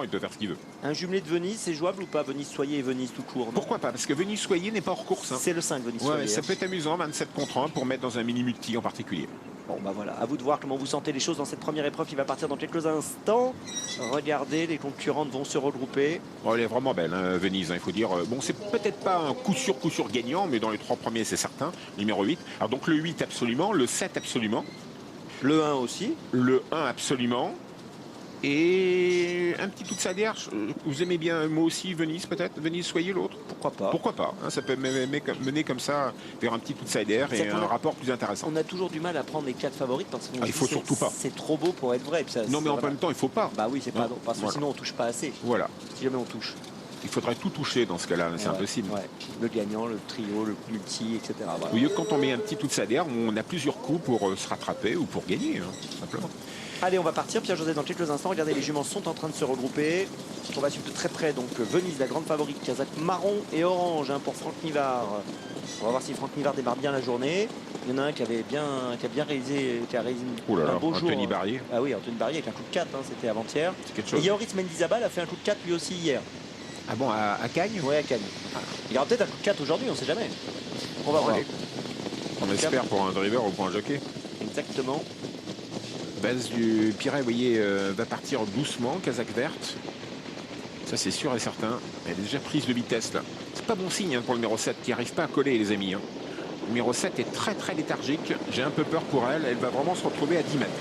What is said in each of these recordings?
il peut faire ce qu'il veut. Un jumelé de Venise, c'est jouable ou pas? Venise Soyer et Venise tout court, non? Pourquoi pas? Parce que Venise Soyer n'est pas hors course. Hein. C'est le 5 Venise Ouais, Soyer. ça peut être amusant, 27 contre 1 pour mettre dans un mini-multi en particulier. Bon bah voilà, à vous de voir comment vous sentez les choses dans cette première épreuve qui va partir dans quelques instants. Regardez, les concurrentes vont se regrouper. Oh, elle est vraiment belle, hein, Venise, hein, il faut dire. Bon, c'est peut-être pas un coup sûr gagnant, mais dans les 3 premiers, c'est certain. Numéro 8. Alors donc le 8 absolument, le 7 absolument. Le 1 aussi. Le 1 absolument. Et un petit outsider, vous aimez bien moi aussi Venise peut-être? Venise Soyer l'autre? Pourquoi pas? Pourquoi pas hein, ça peut mener comme ça vers un petit outsider et un rapport plus intéressant. On a toujours du mal à prendre les 4 favorites parce qu'on il faut surtout pas. C'est trop beau pour être vrai. Puis ça, non mais en même temps il faut pas. Bah oui c'est pas parce que sinon on touche pas assez. Voilà. Si jamais on touche. Il faudrait tout toucher dans ce cas-là, c'est impossible. Ouais. Le gagnant, le trio, le multi, etc. Voilà. Oui, quand on met un petit outsider, on a plusieurs coups pour se rattraper ou pour gagner, hein, tout simplement. Allez, on va partir. Pierre-José, dans quelques instants, regardez, les juments sont en train de se regrouper. On va suivre de très près donc Venise, la grande favorite, Kazakh marron et orange hein, pour Franck Nivard. On va voir si Franck Nivard démarre bien la journée. Il y en a un qui a réalisé un beau jour. Anthony Barrier. Ah oui, Anthony Barrier avec un coup de 4, hein, c'était avant-hier. Et Yoris Mendizabal a fait un coup de 4 lui aussi hier. Ah bon, à Cagnes? Oui, à Cagnes. Il y aura peut-être un coup de 4 aujourd'hui, on ne sait jamais. On va voir. On espère pour un driver ou pour un jockey. Exactement. Base du Piret, vous voyez, va partir doucement, Kazakh verte. Ça, c'est sûr et certain. Elle est déjà prise de vitesse, là. C'est pas bon signe hein, pour le numéro 7, qui n'arrive pas à coller, les amis. Hein. Le numéro 7 est très, très léthargique. J'ai un peu peur pour elle. Elle va vraiment se retrouver à 10 mètres.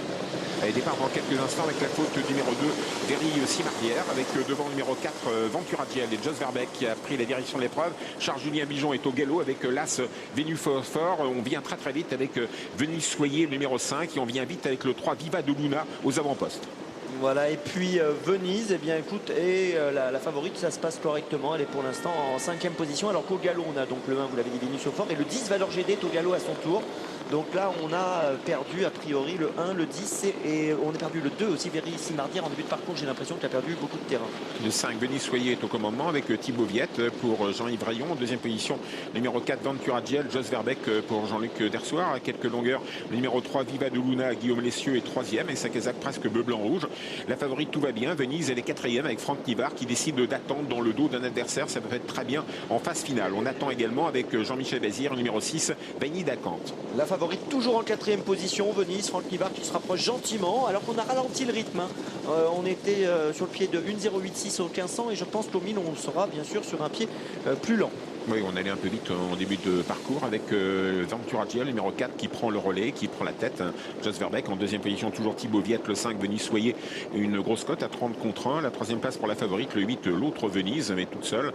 Elle départ dans quelques instants avec la faute numéro 2, Derry Simardière, avec devant le numéro 4, Ventura Giel et Jos Verbeek qui a pris la direction de l'épreuve. Charles-Julien Bijon est au galop avec l'As Venu Phosphore. On vient très très vite avec Venise Soyer, le numéro 5, et on vient vite avec le 3, Viva de Luna, aux avant-postes. Voilà, et puis Venise, eh bien écoute, et la favorite, ça se passe correctement. Elle est pour l'instant en 5e position, alors qu'au galop, on a donc le 1, vous l'avez dit, Venus au fort, et le 10, Valeur GD est au galop à son tour. Donc là, on a perdu a priori le 1, le 10 et on a perdu le 2 aussi, Véry Simardière en début de parcours. J'ai l'impression qu'il a perdu beaucoup de terrain. Le 5, Venise Soyer est au commandement avec Thibaut Viette pour Jean-Yves Rayon. En 2e position, numéro 4, Ventura Giel, Jos Verbeek pour Jean-Luc Dersoir. À quelques longueurs, le numéro 3, Viva de Luna, Guillaume Lessieux est 3e et sa casaque presque bleu, blanc, rouge. La favorite, tout va bien. Venise, elle est 4e avec Franck Nivard qui décide d'attendre dans le dos d'un adversaire. Ça peut être très bien en phase finale. On attend également avec Jean-Michel Bazir, numéro 6, Vanille d'Acante. La favorite toujours en 4e position, Venise, Franck Nivard qui se rapproche gentiment alors qu'on a ralenti le rythme. Hein. On était sur le pied de 1,086 au 1500 et je pense qu'au 1000 on sera bien sûr sur un pied plus lent. Oui, on allait un peu vite en début de parcours avec Ventura Giel, numéro 4, qui prend le relais, qui prend la tête. Hein. Jos Verbeek en 2e position, toujours Thibaut Viette, le 5, Venise Soyer, une grosse cote à 30 contre 1. La 3e place pour la favorite, le 8, l'autre Venise, mais toute seule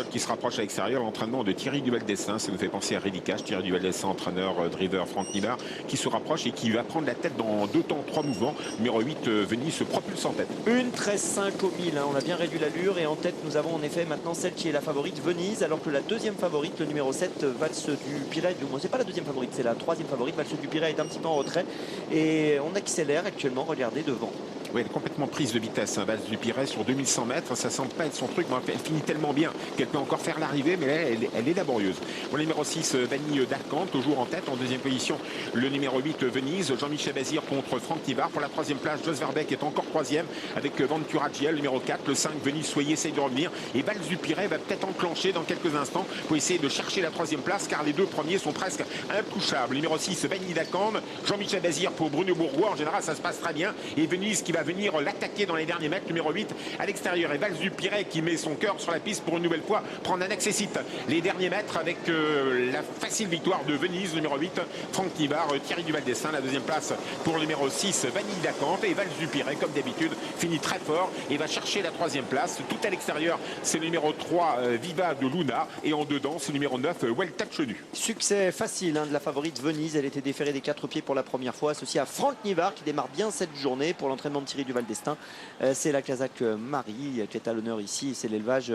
qui se rapproche à l'extérieur. L'entraînement de Thierry Duval-Dessin, ça nous fait penser à Rédicage. Thierry Duval-Dessin, entraîneur, driver, Franck Nivard, qui se rapproche et qui va prendre la tête dans 2 temps, 3 mouvements. Numéro 8, Venise se propulse en tête. 1,13,5 au 1000, hein. On a bien réduit l'allure et en tête, nous avons en effet maintenant celle qui est la favorite, Venise, alors que la 2e favorite, le numéro 7, Valse du Piret, du moins c'est pas la 2e favorite, c'est la 3e favorite, Valse du Piret est un petit peu en retrait et on accélère actuellement, regardez devant. Oui, elle est complètement prise de vitesse, hein, Valse du Piret sur 2100 mètres, ça semble pas être son truc, mais elle finit tellement bien qu'elle peut encore faire l'arrivée, mais là, elle est laborieuse. Bon, le numéro 6, Vanille d'Arcante, toujours en tête, en 2e position, le numéro 8, Venise, Jean-Michel Bazir contre Franck Nivard. Pour la 3e place, Jos Verbeek est encore 3e avec Ventura Giel, le numéro 4, le 5, Venise Soyer essaye de revenir, et Valse du Piret va peut-être enclencher dans quelques instants pour essayer de chercher la 3e place, car les 2 premiers sont presque intouchables. Le numéro 6, Vanille d'Arcante, Jean-Michel Bazir pour Bruno Bourgois, en général ça se passe très bien, et Venise qui va venir l'attaquer dans les derniers mètres, numéro 8 à l'extérieur, et Valse du Piret qui met son cœur sur la piste pour une nouvelle fois prendre un accessite les derniers mètres avec la facile victoire de Venise, numéro 8, Franck Nivard, Thierry Duval-Dessin. La 2e place pour le numéro 6, Vanille d'Acante, et Valse du Piret comme d'habitude finit très fort et va chercher la 3e place. Tout à l'extérieur, c'est le numéro 3, Viva de Luna, et en dedans c'est le numéro 9, Weltachenu. Succès facile hein, de la favorite Venise, elle était déférée des 4 pieds pour la première fois, associée à Franck Nivard qui démarre bien cette journée pour l'entraînement de Thierry Duval-Destin. C'est la Kazakh Marie qui est à l'honneur ici, c'est l'élevage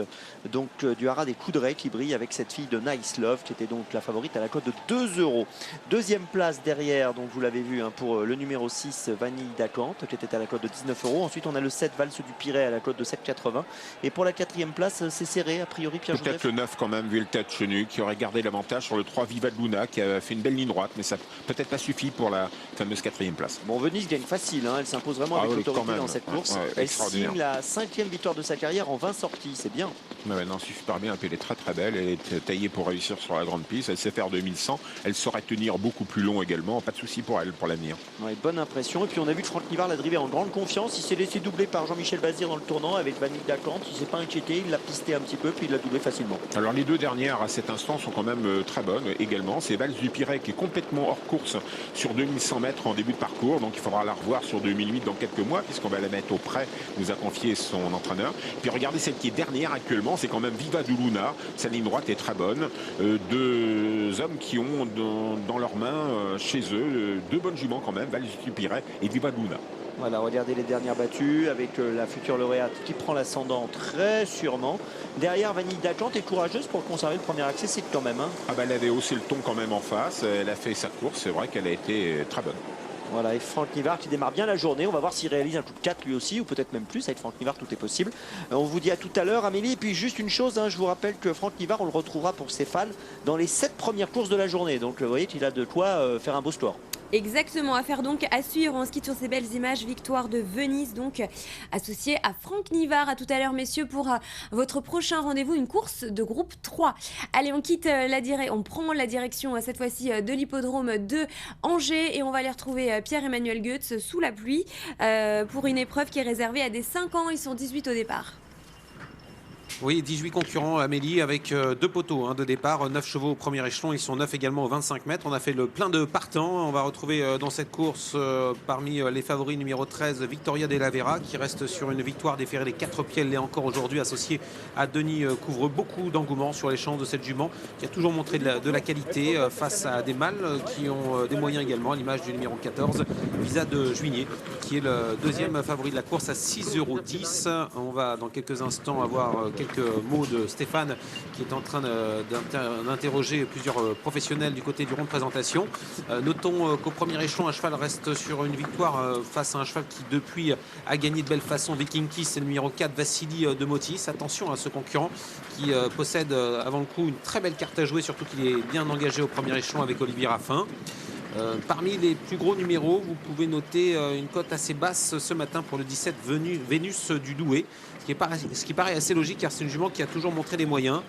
donc du haras des Coudray qui brille avec cette fille de Nice Love qui était donc la favorite à la cote de 2 €. 2e place derrière, donc vous l'avez vu hein, pour le numéro 6, Vanille d'Acante qui était à la cote de 19 €. Ensuite on a le 7, Valse du Piret à la cote de 7,80 et pour la 4e place c'est serré a priori, Pierre-Joseph. Peut-être le 9 quand même, Weltachenu, qui aurait gardé l'avantage sur le 3, Viva de Luna, qui a fait une belle ligne droite, mais ça peut-être pas suffi pour la fameuse 4e place. Bon, Venise gagne facile, hein, elle s'impose vraiment avec le l'autorité quand même. dans cette course. Elle signe la 5e victoire de sa carrière en 20 sorties, c'est bien. Non, c'est super bien. Elle est très très belle. Elle est taillée pour réussir sur la grande piste. Elle sait faire 2100. Elle saurait tenir beaucoup plus long également. Pas de souci pour elle, pour l'avenir. Ouais, bonne impression. Et puis on a vu que Franck Nivard l'a drivé en grande confiance. Il s'est laissé doubler par Jean-Michel Bazir dans le tournant avec Vanille Dacante. Il s'est pas inquiété. Il l'a pisté un petit peu, puis il l'a doublé facilement. Alors les deux dernières à cet instant sont quand même très bonnes également. C'est Valls du Piret qui est complètement hors course sur 2100 mètres en début de parcours. Donc il faudra la revoir sur 2008 dans quelques mois puisqu'on va la mettre au prêt, nous a confié son entraîneur. Puis regardez celle qui est dernière actuellement, c'est quand même Viva du Luna. Sa ligne droite est très bonne. Deux hommes qui ont dans leurs mains chez eux deux bonnes juments quand même, Valls du Piret et Viva du Luna. Voilà, regardez les dernières battues avec la future lauréate qui prend l'ascendant très sûrement. Derrière, Vanille Dacante est courageuse pour conserver le premier accès, c'est quand même. Elle avait haussé le ton quand même en face. Elle a fait sa course. C'est vrai qu'elle a été très bonne. Voilà, et Franck Nivard qui démarre bien la journée. On va voir s'il réalise un coup de 4 lui aussi, ou peut-être même plus. Avec Franck Nivard, tout est possible. On vous dit à tout à l'heure, Amélie. Et puis juste une chose, je vous rappelle que Franck Nivard, on le retrouvera pour Stéphane dans les 7 premières courses de la journée. Donc vous voyez qu'il a de quoi faire un beau score. Exactement, affaire donc à suivre. On se quitte sur ces belles images. Victoire de Venise, donc associée à Franck Nivard. À tout à l'heure, messieurs, pour votre prochain rendez-vous, une course de groupe 3. Allez, on quitte on prend la direction cette fois-ci de l'hippodrome de Angers et on va aller retrouver Pierre-Emmanuel Goetz sous la pluie pour une épreuve qui est réservée à des 5 ans. Ils sont 18 au départ. Oui, 18 concurrents, Amélie, avec 2 poteaux de départ, 9 chevaux au premier échelon, ils sont 9 également aux 25 mètres. On a fait le plein de partants. On va retrouver dans cette course, parmi les favoris, numéro 13, Victoria de la Vera, qui reste sur une victoire déférée des 4 pieds. Elle l'est encore aujourd'hui, associée à Denis Couvre. Beaucoup d'engouement sur les champs de cette jument, qui a toujours montré de la qualité face à des mâles qui ont des moyens également, à l'image du numéro 14, Visa de Juigné, qui est le deuxième favori de la course à 6,10 €. On va dans quelques instants avoir quelques mots de Stéphane qui est en train d'interroger plusieurs professionnels du côté du rond de présentation. Notons qu'au premier échelon, un cheval reste sur une victoire face à un cheval qui depuis a gagné de belle façon. Viking Kiss, c'est le numéro 4, Vassili de Motis. Attention à ce concurrent qui possède avant le coup une très belle carte à jouer, surtout qu'il est bien engagé au premier échelon avec Olivier Raffin. Parmi les plus gros numéros, vous pouvez noter une cote assez basse ce matin pour le 17 Vénus du Douai, ce qui paraît assez logique car c'est une jument qui a toujours montré des moyens,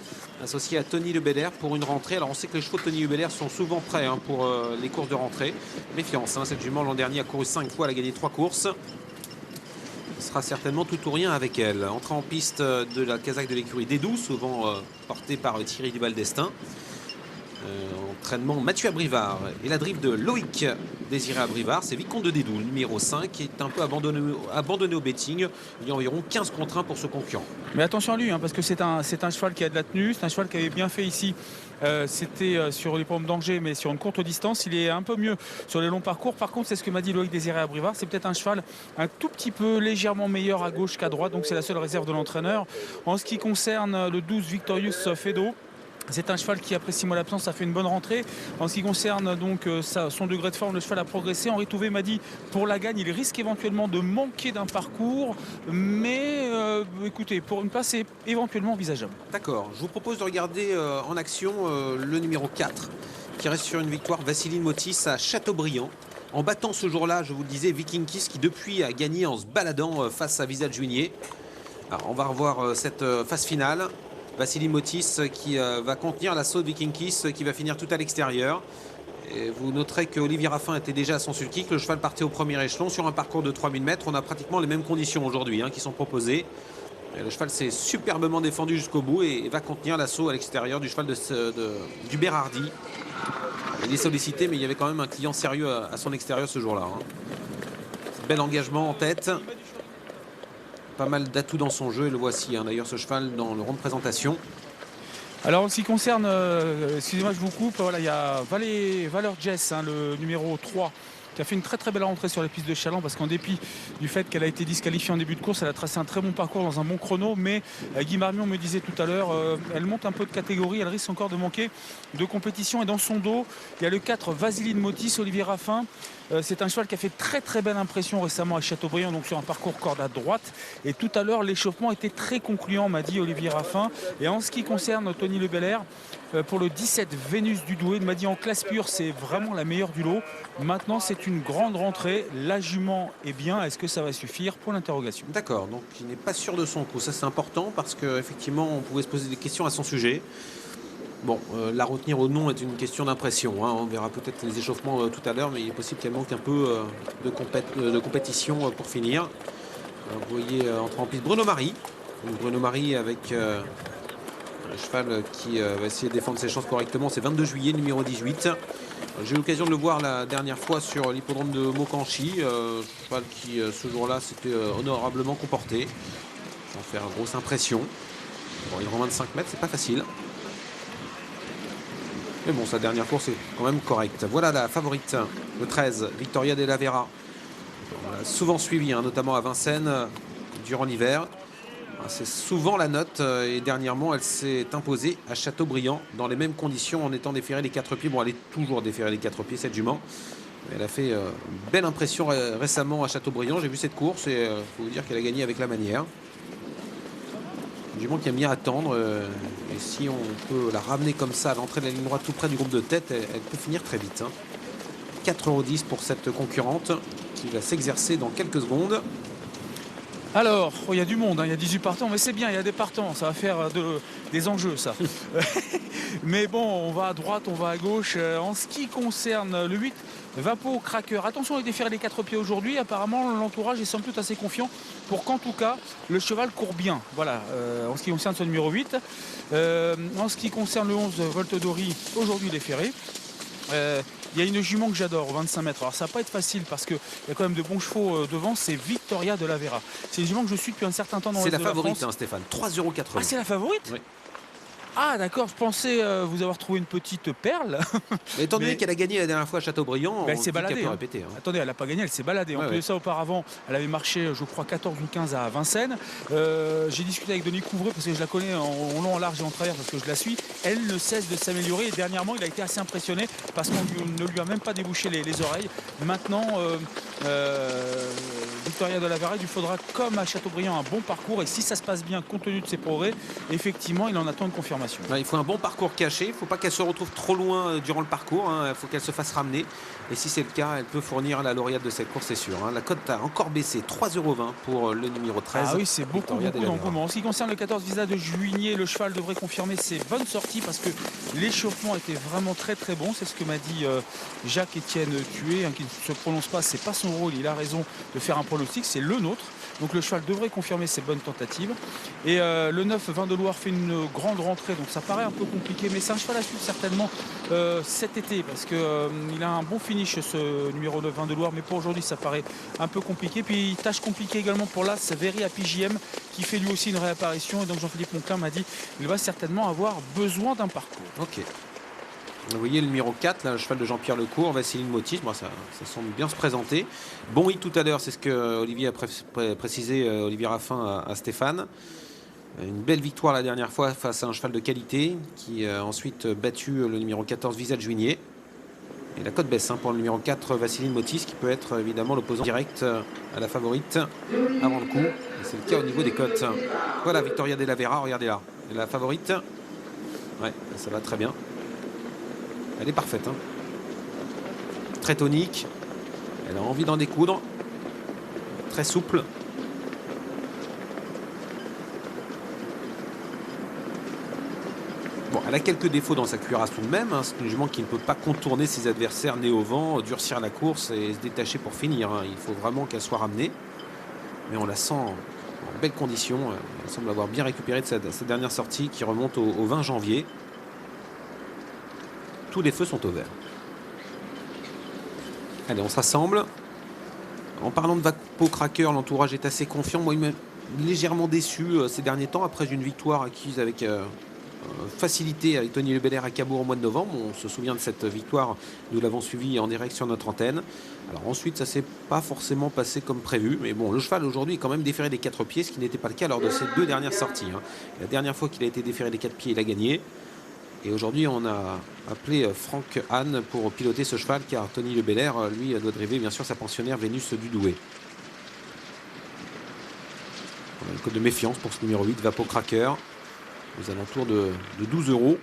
associée à Tony Le Belair pour une rentrée. Alors on sait que les chevaux de Tony Le Belair sont souvent prêts pour les courses de rentrée. Méfiance, cette jument l'an dernier a couru 5 fois, elle a gagné 3 courses. Ce sera certainement tout ou rien avec elle. Entrée en piste de la casaque de l'écurie Dédou, souvent portée par Thierry Duval d'Estaing. Entraînement Mathieu Abrivard et la drive de Loïc Désiré Abrivard, c'est Vicomte de Dédou, le numéro 5, qui est un peu abandonné au betting. Il y a environ 15 contre 1 pour ce concurrent. Mais attention à lui, parce que c'est un cheval qui a de la tenue, c'est un cheval qui avait bien fait ici. C'était sur les pommes d'Angers, mais sur une courte distance. Il est un peu mieux sur les longs parcours. Par contre, c'est ce que m'a dit Loïc Désiré Abrivard, c'est peut-être un cheval un tout petit peu légèrement meilleur à gauche qu'à droite, donc c'est la seule réserve de l'entraîneur. En ce qui concerne le 12 Victorious Fedo, c'est un cheval qui, après 6 mois d'absence, a fait une bonne rentrée. En ce qui concerne donc son degré de forme, le cheval a progressé. Henri Touvé m'a dit, pour la gagne, il risque éventuellement de manquer d'un parcours. Mais écoutez, pour une place, c'est éventuellement envisageable. D'accord. Je vous propose de regarder en action le numéro 4, qui reste sur une victoire, Vassili Motis à Châteaubriand. En battant ce jour-là, je vous le disais, Viking Kiss, qui depuis a gagné en se baladant face à Visa de Juigné. Alors, on va revoir cette phase finale. Vassili Motis qui va contenir l'assaut de Viking Kiss qui va finir tout à l'extérieur. Et vous noterez que Olivier Raffin était déjà à son sulky, que le cheval partait au premier échelon sur un parcours de 3000 mètres. On a pratiquement les mêmes conditions aujourd'hui qui sont proposées. Et le cheval s'est superbement défendu jusqu'au bout et va contenir l'assaut à l'extérieur du cheval du Berardi. Il est sollicité, mais il y avait quand même un client sérieux à son extérieur ce jour-là. Bel engagement en tête. Pas mal d'atouts dans son jeu, et le voici d'ailleurs ce cheval dans le rond de présentation. Alors en ce qui concerne, excusez-moi je vous coupe, voilà, il y a Valeur Jess, le numéro 3, qui a fait une très très belle rentrée sur les pistes de Chaland, parce qu'en dépit du fait qu'elle a été disqualifiée en début de course, elle a tracé un très bon parcours dans un bon chrono, mais Guy Marmion me disait tout à l'heure, elle monte un peu de catégorie, elle risque encore de manquer de compétition, et dans son dos il y a le 4 Vaseline Motis, Olivier Raffin. C'est un cheval qui a fait très très belle impression récemment à Châteaubriand, donc sur un parcours corde à droite, et tout à l'heure l'échauffement était très concluant, m'a dit Olivier Raffin. Et en ce qui concerne Tony Le Belair, pour le 17 Vénus du Douai. Il m'a dit en classe pure, c'est vraiment la meilleure du lot. Maintenant, c'est une grande rentrée. La jument est bien. Est-ce que ça va suffire? Pour l'interrogation. D'accord, donc il n'est pas sûr de son coup. Ça, c'est important parce qu'effectivement, on pouvait se poser des questions à son sujet. Bon, la retenir ou non est une question d'impression. On verra peut-être les échauffements tout à l'heure, mais il est possible qu'elle manque un peu de compétition pour finir. Vous voyez entrer en piste Bruno Marie. Bruno Marie avec un cheval qui va essayer de défendre ses chances correctement. C'est 22 juillet, numéro 18. J'ai eu l'occasion de le voir la dernière fois sur l'hippodrome de Mokanchi. Cheval qui, ce jour-là, s'était honorablement comporté. Sans faire grosse impression. Bon, il rend 25 mètres, c'est pas facile. Mais bon, sa dernière course est quand même correcte. Voilà la favorite, le 13, Victoria de la Vera. On l'a souvent suivi, notamment à Vincennes, durant l'hiver. C'est souvent la note et dernièrement, elle s'est imposée à Châteaubriand dans les mêmes conditions en étant déférée les 4 pieds. Bon, elle est toujours déférée les 4 pieds, cette jument. Mais elle a fait une belle impression récemment à Châteaubriand. J'ai vu cette course et il faut vous dire qu'elle a gagné avec la manière. Une jument qui aime bien attendre. Et si on peut la ramener comme ça à l'entrée de la ligne droite tout près du groupe de tête, elle peut finir très vite. 4,10 € pour cette concurrente qui va s'exercer dans quelques secondes. Alors, il y a du monde, il y a 18 partants, mais c'est bien, il y a des partants, ça va faire des enjeux, ça. Mais bon, on va à droite, on va à gauche. En ce qui concerne le 8, Vapo Cracker. Attention, il défère les 4 pieds aujourd'hui. Apparemment, l'entourage est somme toute assez confiant pour qu'en tout cas, le cheval court bien. Voilà, en ce qui concerne ce numéro 8. En ce qui concerne le 11, Volte Dori, aujourd'hui déféré. Il y a une jument que j'adore, 25 mètres. Alors ça va pas être facile parce qu'il y a quand même de bons chevaux devant. C'est Victoria de la Vera. C'est une jument que je suis depuis un certain temps dans C'est l'Est la de la favorite, France. Stéphane. 3,80 €. Ah, c'est la favorite? Oui. Ah d'accord, je pensais vous avoir trouvé une petite perle. Mais étant donné qu'elle a gagné la dernière fois à Châteaubriand, elle on s'est baladée. peut répéter. Attendez, elle n'a pas gagné, elle s'est baladée. En plus de ça, auparavant, elle avait marché, je crois, 14 ou 15 à Vincennes. J'ai discuté avec Denis Couvreux parce que je la connais en long, en large et en travers parce que je la suis. Elle ne cesse de s'améliorer et dernièrement, il a été assez impressionné parce qu'on ne lui a même pas débouché les oreilles. Maintenant, Victoria de la Vera, il lui faudra, comme à Châteaubriand, un bon parcours et si ça se passe bien compte tenu de ses progrès, effectivement, il en attend une confirmation. Il faut un bon parcours caché, il ne faut pas qu'elle se retrouve trop loin durant le parcours, il faut qu'elle se fasse ramener. Et si c'est le cas, elle peut fournir la lauréate de cette course, c'est sûr. La cote a encore baissé, 3,20 € pour le numéro 13. Ah oui, c'est beaucoup d'engouement. En ce qui concerne le 14 Visa de Juigné, le cheval devrait confirmer ses bonnes sorties parce que l'échauffement était vraiment très très bon. C'est ce que m'a dit Jacques-Étienne Tué, qui ne se prononce pas, c'est pas son rôle, il a raison de faire un pronostic, c'est le nôtre. Donc le cheval devrait confirmer ses bonnes tentatives. Et le 9, Vin de Loire, fait une grande rentrée, donc ça paraît un peu compliqué, mais c'est un cheval à suivre certainement cet été, parce qu'il a un bon finish ce numéro 9, Vin de Loire, mais pour aujourd'hui ça paraît un peu compliqué. Puis tâche compliquée également pour l'As Very Happy JM, qui fait lui aussi une réapparition, et donc Jean-Philippe Monclin m'a dit qu'il va certainement avoir besoin d'un parcours. Ok. Vous voyez le numéro 4, là, le cheval de Jean-Pierre Lecourt, Vassiline Motis, ça semble bien se présenter. Bon hit tout à l'heure, c'est ce que Olivier a précisé, Olivier Raffin à Stéphane. Une belle victoire la dernière fois face à un cheval de qualité qui a ensuite battu le numéro 14, Visa de Juigné. Et la cote baisse pour le numéro 4, Vassiline Motis, qui peut être évidemment l'opposant direct à la favorite avant le coup. Et c'est le cas au niveau des cotes. Voilà, Victoria de la Vera, regardez là. Et la favorite, ouais, ça va très bien. Elle est parfaite. Très tonique. Elle a envie d'en découdre. Très souple. Bon, elle a quelques défauts dans sa cuirasse tout de même. C'est une jument qui ne peut pas contourner ses adversaires nés au vent, durcir la course et se détacher pour finir. Il faut vraiment qu'elle soit ramenée. Mais on la sent en belle condition. Elle semble avoir bien récupéré de sa dernière sortie qui remonte au 20 janvier. Tous les feux sont au vert. Allez, on se rassemble. En parlant de Vapo Cracker, l'entourage est assez confiant. Moi, il m'a légèrement déçu ces derniers temps après une victoire acquise avec facilité avec Tony Le Belair à Cabourg au mois de novembre. On se souvient de cette victoire, nous l'avons suivi en direct sur notre antenne. Alors ensuite, ça ne s'est pas forcément passé comme prévu, mais bon, le cheval aujourd'hui est quand même déféré des 4 pieds, ce qui n'était pas le cas lors de ses 2 dernières sorties. La dernière fois qu'il a été déféré des 4 pieds, il a gagné. Et aujourd'hui, on a appelé Franck Hahn pour piloter ce cheval, car Tony Le Belair, lui, doit driver bien sûr sa pensionnaire Vénus du Douai. On a une cote de méfiance pour ce numéro 8, Vapo Cracker, aux alentours de 12 €.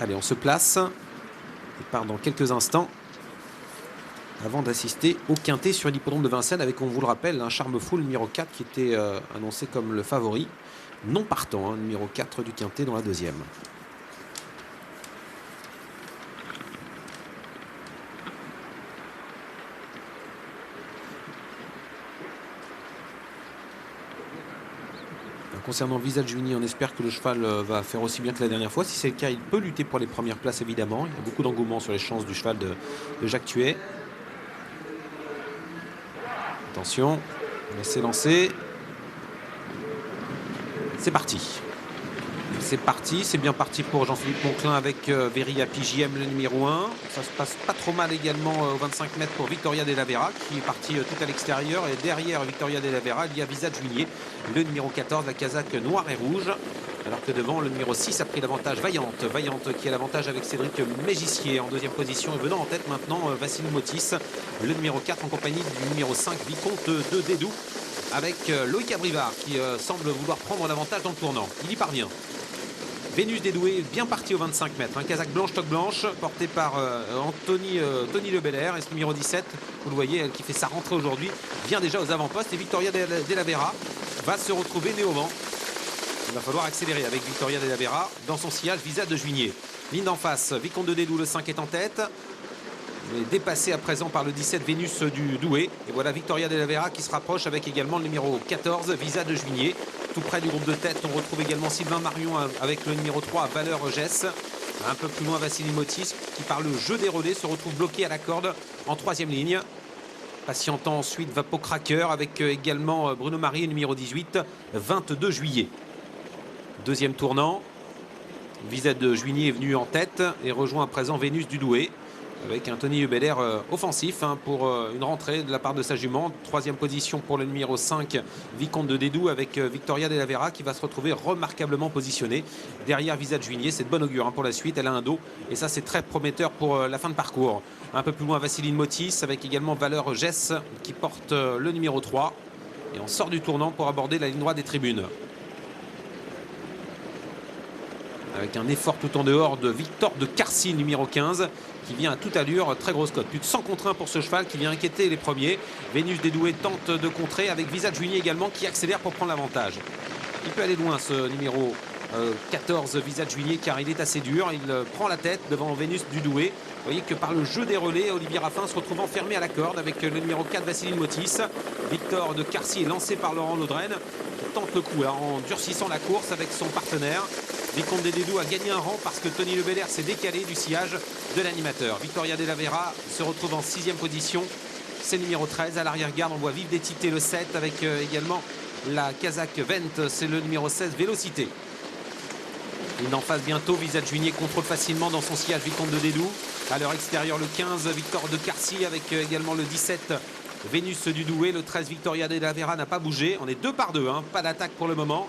Allez, on se place. Il part dans quelques instants avant d'assister au quintet sur l'hippodrome de Vincennes avec, on vous le rappelle, un Charme Fou, le numéro 4 qui était annoncé comme le favori. Non partant, numéro 4 du quintet dans la deuxième. Concernant Visage Juigné, on espère que le cheval va faire aussi bien que la dernière fois. Si c'est le cas, il peut lutter pour les premières places, évidemment. Il y a beaucoup d'engouement sur les chances du cheval de Jacques Tuet. Attention, laissez lancer. C'est parti. C'est parti, c'est bien parti pour Jean-Philippe Monclin avec Véry Happy JM, le numéro 1. Ça se passe pas trop mal également aux 25 mètres pour Victoria de la Vera qui est parti tout à l'extérieur. Et derrière Victoria de la Vera, il y a Visage Juigné, le numéro 14, la casaque noire et rouge. Alors que devant, le numéro 6 a pris l'avantage Vaillante. Vaillante qui a l'avantage avec Cédric Mégissier en deuxième position. Et venant en tête maintenant, Vassili Motis, le numéro 4 en compagnie du numéro 5, Vicomte de Dédou. Avec Loïc Abrivard qui semble vouloir prendre l'avantage dans le tournant. Il y parvient. Vénus Dédoué bien parti aux 25 mètres. Un casaque blanche, toque blanche, porté par Tony Le Belair. Et ce numéro 17, vous le voyez, qui fait sa rentrée aujourd'hui, vient déjà aux avant-postes. Et Victoria de la Vera va se retrouver nez au vent. Il va falloir accélérer avec Victoria de la Vera dans son sillage Visage de Juigné. Ligne d'en face, Vicomte de Dédou, le 5 est en tête. Il est dépassé à présent par le 17 Vénus du Douai. Et voilà Victoria de la Vera qui se rapproche avec également le numéro 14 Visage de Juigné. Tout près du groupe de tête, on retrouve également Sylvain Marion avec le numéro 3 Valeur Gesse. Un peu plus loin Vassili Motis qui par le jeu des relais se retrouve bloqué à la corde en troisième ligne. Patientant ensuite Vapo Cracker avec également Bruno Marie numéro 18 22 juillet. Deuxième tournant. Visage de Juigné est venu en tête et rejoint à présent Vénus du Douai. Avec un Tony Hubelair offensif pour une rentrée de la part de sa jument. Troisième position pour le numéro 5, Vicomte de Dédou, avec Victoria de la Vera qui va se retrouver remarquablement positionnée. Derrière Visage Juigné, c'est de bon augure pour la suite. Elle a un dos et ça c'est très prometteur pour la fin de parcours. Un peu plus loin, Vassiline Motis avec également Valeur Gesse qui porte le numéro 3. Et on sort du tournant pour aborder la ligne droite des tribunes. Avec un effort tout en dehors de Victor de Carcy, numéro 15, qui vient à toute allure, très grosse cote. Plus de 100 contre 1 pour ce cheval qui vient inquiéter les premiers. Vénus Dédoué tente de contrer avec Visage Juigné également qui accélère pour prendre l'avantage. Il peut aller loin ce numéro 14 Visage Juigné car il est assez dur. Il prend la tête devant Vénus du Douai. Vous voyez que par le jeu des relais, Olivier Raffin se retrouve enfermé à la corde avec le numéro 4 Vassiline Motis. Victor de Carcy est lancé par Laurent Laudren. Il tente le coup en durcissant la course avec son partenaire. Vicomte de Dédou a gagné un rang parce que Tony Le Belair s'est décalé du sillage de l'animateur. Victoria de la Vera se retrouve en 6e position. C'est le numéro 13. À l'arrière-garde, on voit Vive d'Étité le 7 avec également la casaque Vent. C'est le numéro 16 Vélocité. Il en face bientôt. Visage Juigné contrôle facilement dans son sillage Vicomte de Dédou. À leur extérieur, le 15 Victor de Carcy avec également le 17 Vénus du Douai. Le 13 Victoria de la Vera n'a pas bougé. On est 2 par 2. Pas d'attaque pour le moment.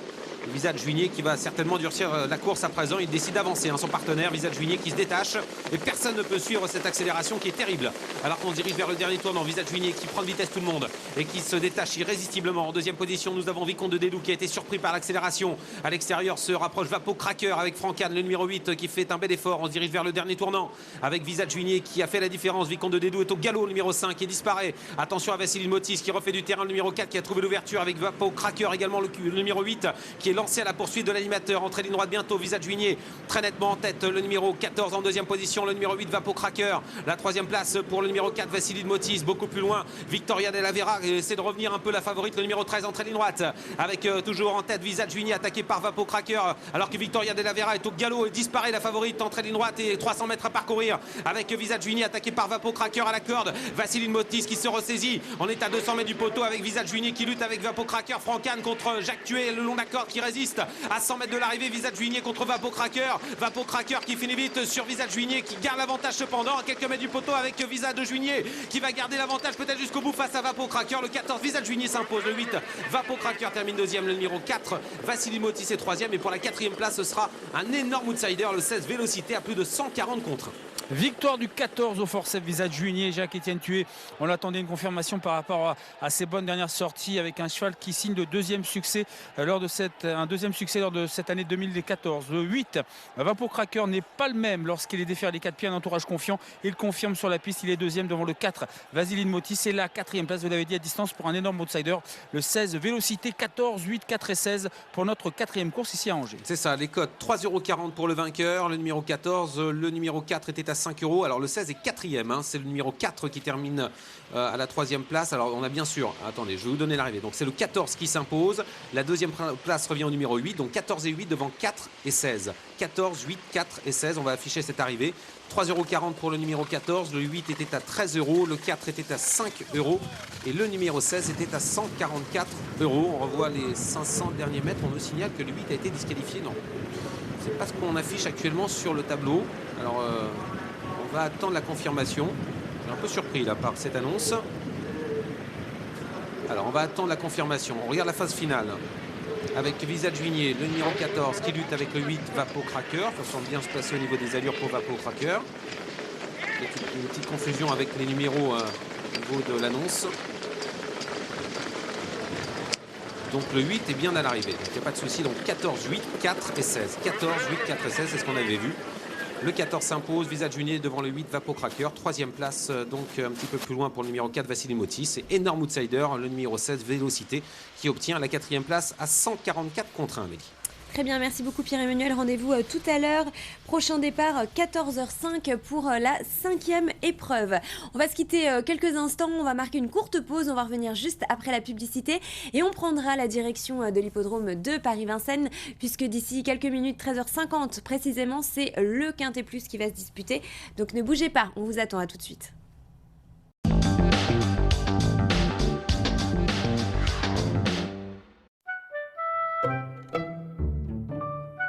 Visage Juigné qui va certainement durcir la course à présent. Il décide d'avancer. Son partenaire Visage Juigné qui se détache. Et personne ne peut suivre cette accélération qui est terrible. Alors qu'on se dirige vers le dernier tournant. Visage Juigné qui prend de vitesse tout le monde et qui se détache irrésistiblement. En deuxième position, nous avons Vicomte de Dédou qui a été surpris par l'accélération. À l'extérieur se rapproche Vapo Cracker avec Francan, le numéro 8 qui fait un bel effort. On se dirige vers le dernier tournant avec Visage Juigné qui a fait la différence. Vicomte de Dédou est au galop, le numéro 5 qui disparaît. Attention à Vassiline Motis qui refait du terrain, le numéro 4 qui a trouvé l'ouverture avec Vapo Cracker également le numéro 8 qui est lancé à la poursuite de l'animateur. Entrée ligne droite bientôt. Visage Juigné très nettement en tête. Le numéro 14 en deuxième position. Le numéro 8 Vapo Cracker. La troisième place pour le numéro 4 Vassiline Motis. Beaucoup plus loin Victoria de la Vera essaie de revenir un peu la favorite. Le numéro 13 entrée ligne droite avec toujours en tête Visage Juigné attaqué par Vapo Cracker alors que Victoria de la Vera est au galop et disparaît la favorite. Entrée ligne droite et 300 mètres à parcourir avec Visage Juigné attaqué par Vapo Cracker à la corde. Vassiline Motis qui se ressaisit. On est à 200 mètres du poteau avec Visage Juigné qui lutte avec Vapo Cracker. Francan contre Jacques Tuet le long de la corde qui résiste à 100 mètres de l'arrivée. Visage Juigné contre Vapo Cracker. Vapo Cracker qui finit vite sur Visage Juigné qui garde l'avantage cependant à quelques mètres du poteau avec Visage de Juigné qui va garder l'avantage peut-être jusqu'au bout face à Vapo Cracker. Le 14 Visage Juigné s'impose. Le 8 Vapo Cracker termine deuxième. Le numéro 4 Vassili Motis est troisième. Et pour la quatrième place ce sera un énorme outsider, le 16 Vélocité à plus de 140 contre. Victoire du 14 au forceps Visage Juigné. Jacques-Étienne Tuet, on attendait une confirmation par rapport à ses bonnes dernières sorties avec un cheval qui signe le deuxième succès lors de cette c'est un deuxième succès lors de cette année 2014. Le 8, Vapo Cracker n'est pas le même lorsqu'il est déféré les 4 pieds, un entourage confiant. Il confirme sur la piste, il est deuxième devant le 4, Vaseline Motti. C'est la 4e place, vous l'avez dit, à distance pour un énorme outsider. Le 16, Vélocité, 14, 8, 4 et 16 pour notre 4e course ici à Angers. C'est ça, les cotes 3,40 € pour le vainqueur, le numéro 14, le numéro 4 était à 5 €. Alors le 16 est 4e, hein, c'est le numéro 4 qui termine à la 3e place. Alors on a bien sûr, attendez, je vais vous donner l'arrivée. Donc c'est le 14 qui s'impose, la 2e place revient au numéro 8, donc 14 et 8 devant 4 et 16. 14, 8, 4 et 16, on va afficher cette arrivée. 3,40 € pour le numéro 14, le 8 était à 13 €, le 4 était à 5 € et le numéro 16 était à 144 €. On revoit les 500 derniers mètres, on nous signale que le 8 a été disqualifié. Non, c'est pas ce qu'on affiche actuellement sur le tableau. Alors on va attendre la confirmation. Je suis un peu surpris là par cette annonce. Alors on va attendre la confirmation. On regarde la phase finale avec Visage Vignier, le numéro 14 qui lutte avec le 8 Vapo Cracker. Il faut bien se placer au niveau des allures pour Vapo Cracker. Une petite confusion avec les numéros au niveau de l'annonce. Donc le 8 est bien à l'arrivée, donc il n'y a pas de souci. Donc 14, 8, 4 et 16. 14, 8, 4 et 16, c'est ce qu'on avait vu. Le 14 s'impose, Visage Junior devant le 8 Vapo Cracker. 3e place, donc un petit peu plus loin pour le numéro 4 Vassili Motti. C'est énorme outsider, le numéro 16 Vélocité, qui obtient la 4e place à 144 contre 1, Amélie. Très bien, merci beaucoup Pierre-Emmanuel. Rendez-vous tout à l'heure. Prochain départ, 14h05 pour la 5e épreuve. On va se quitter quelques instants. On va marquer une courte pause. On va revenir juste après la publicité. Et on prendra la direction de l'hippodrome de Paris-Vincennes. Puisque d'ici quelques minutes, 13h50 précisément, c'est le Quintet Plus qui va se disputer. Donc ne bougez pas, on vous attend. À tout de suite.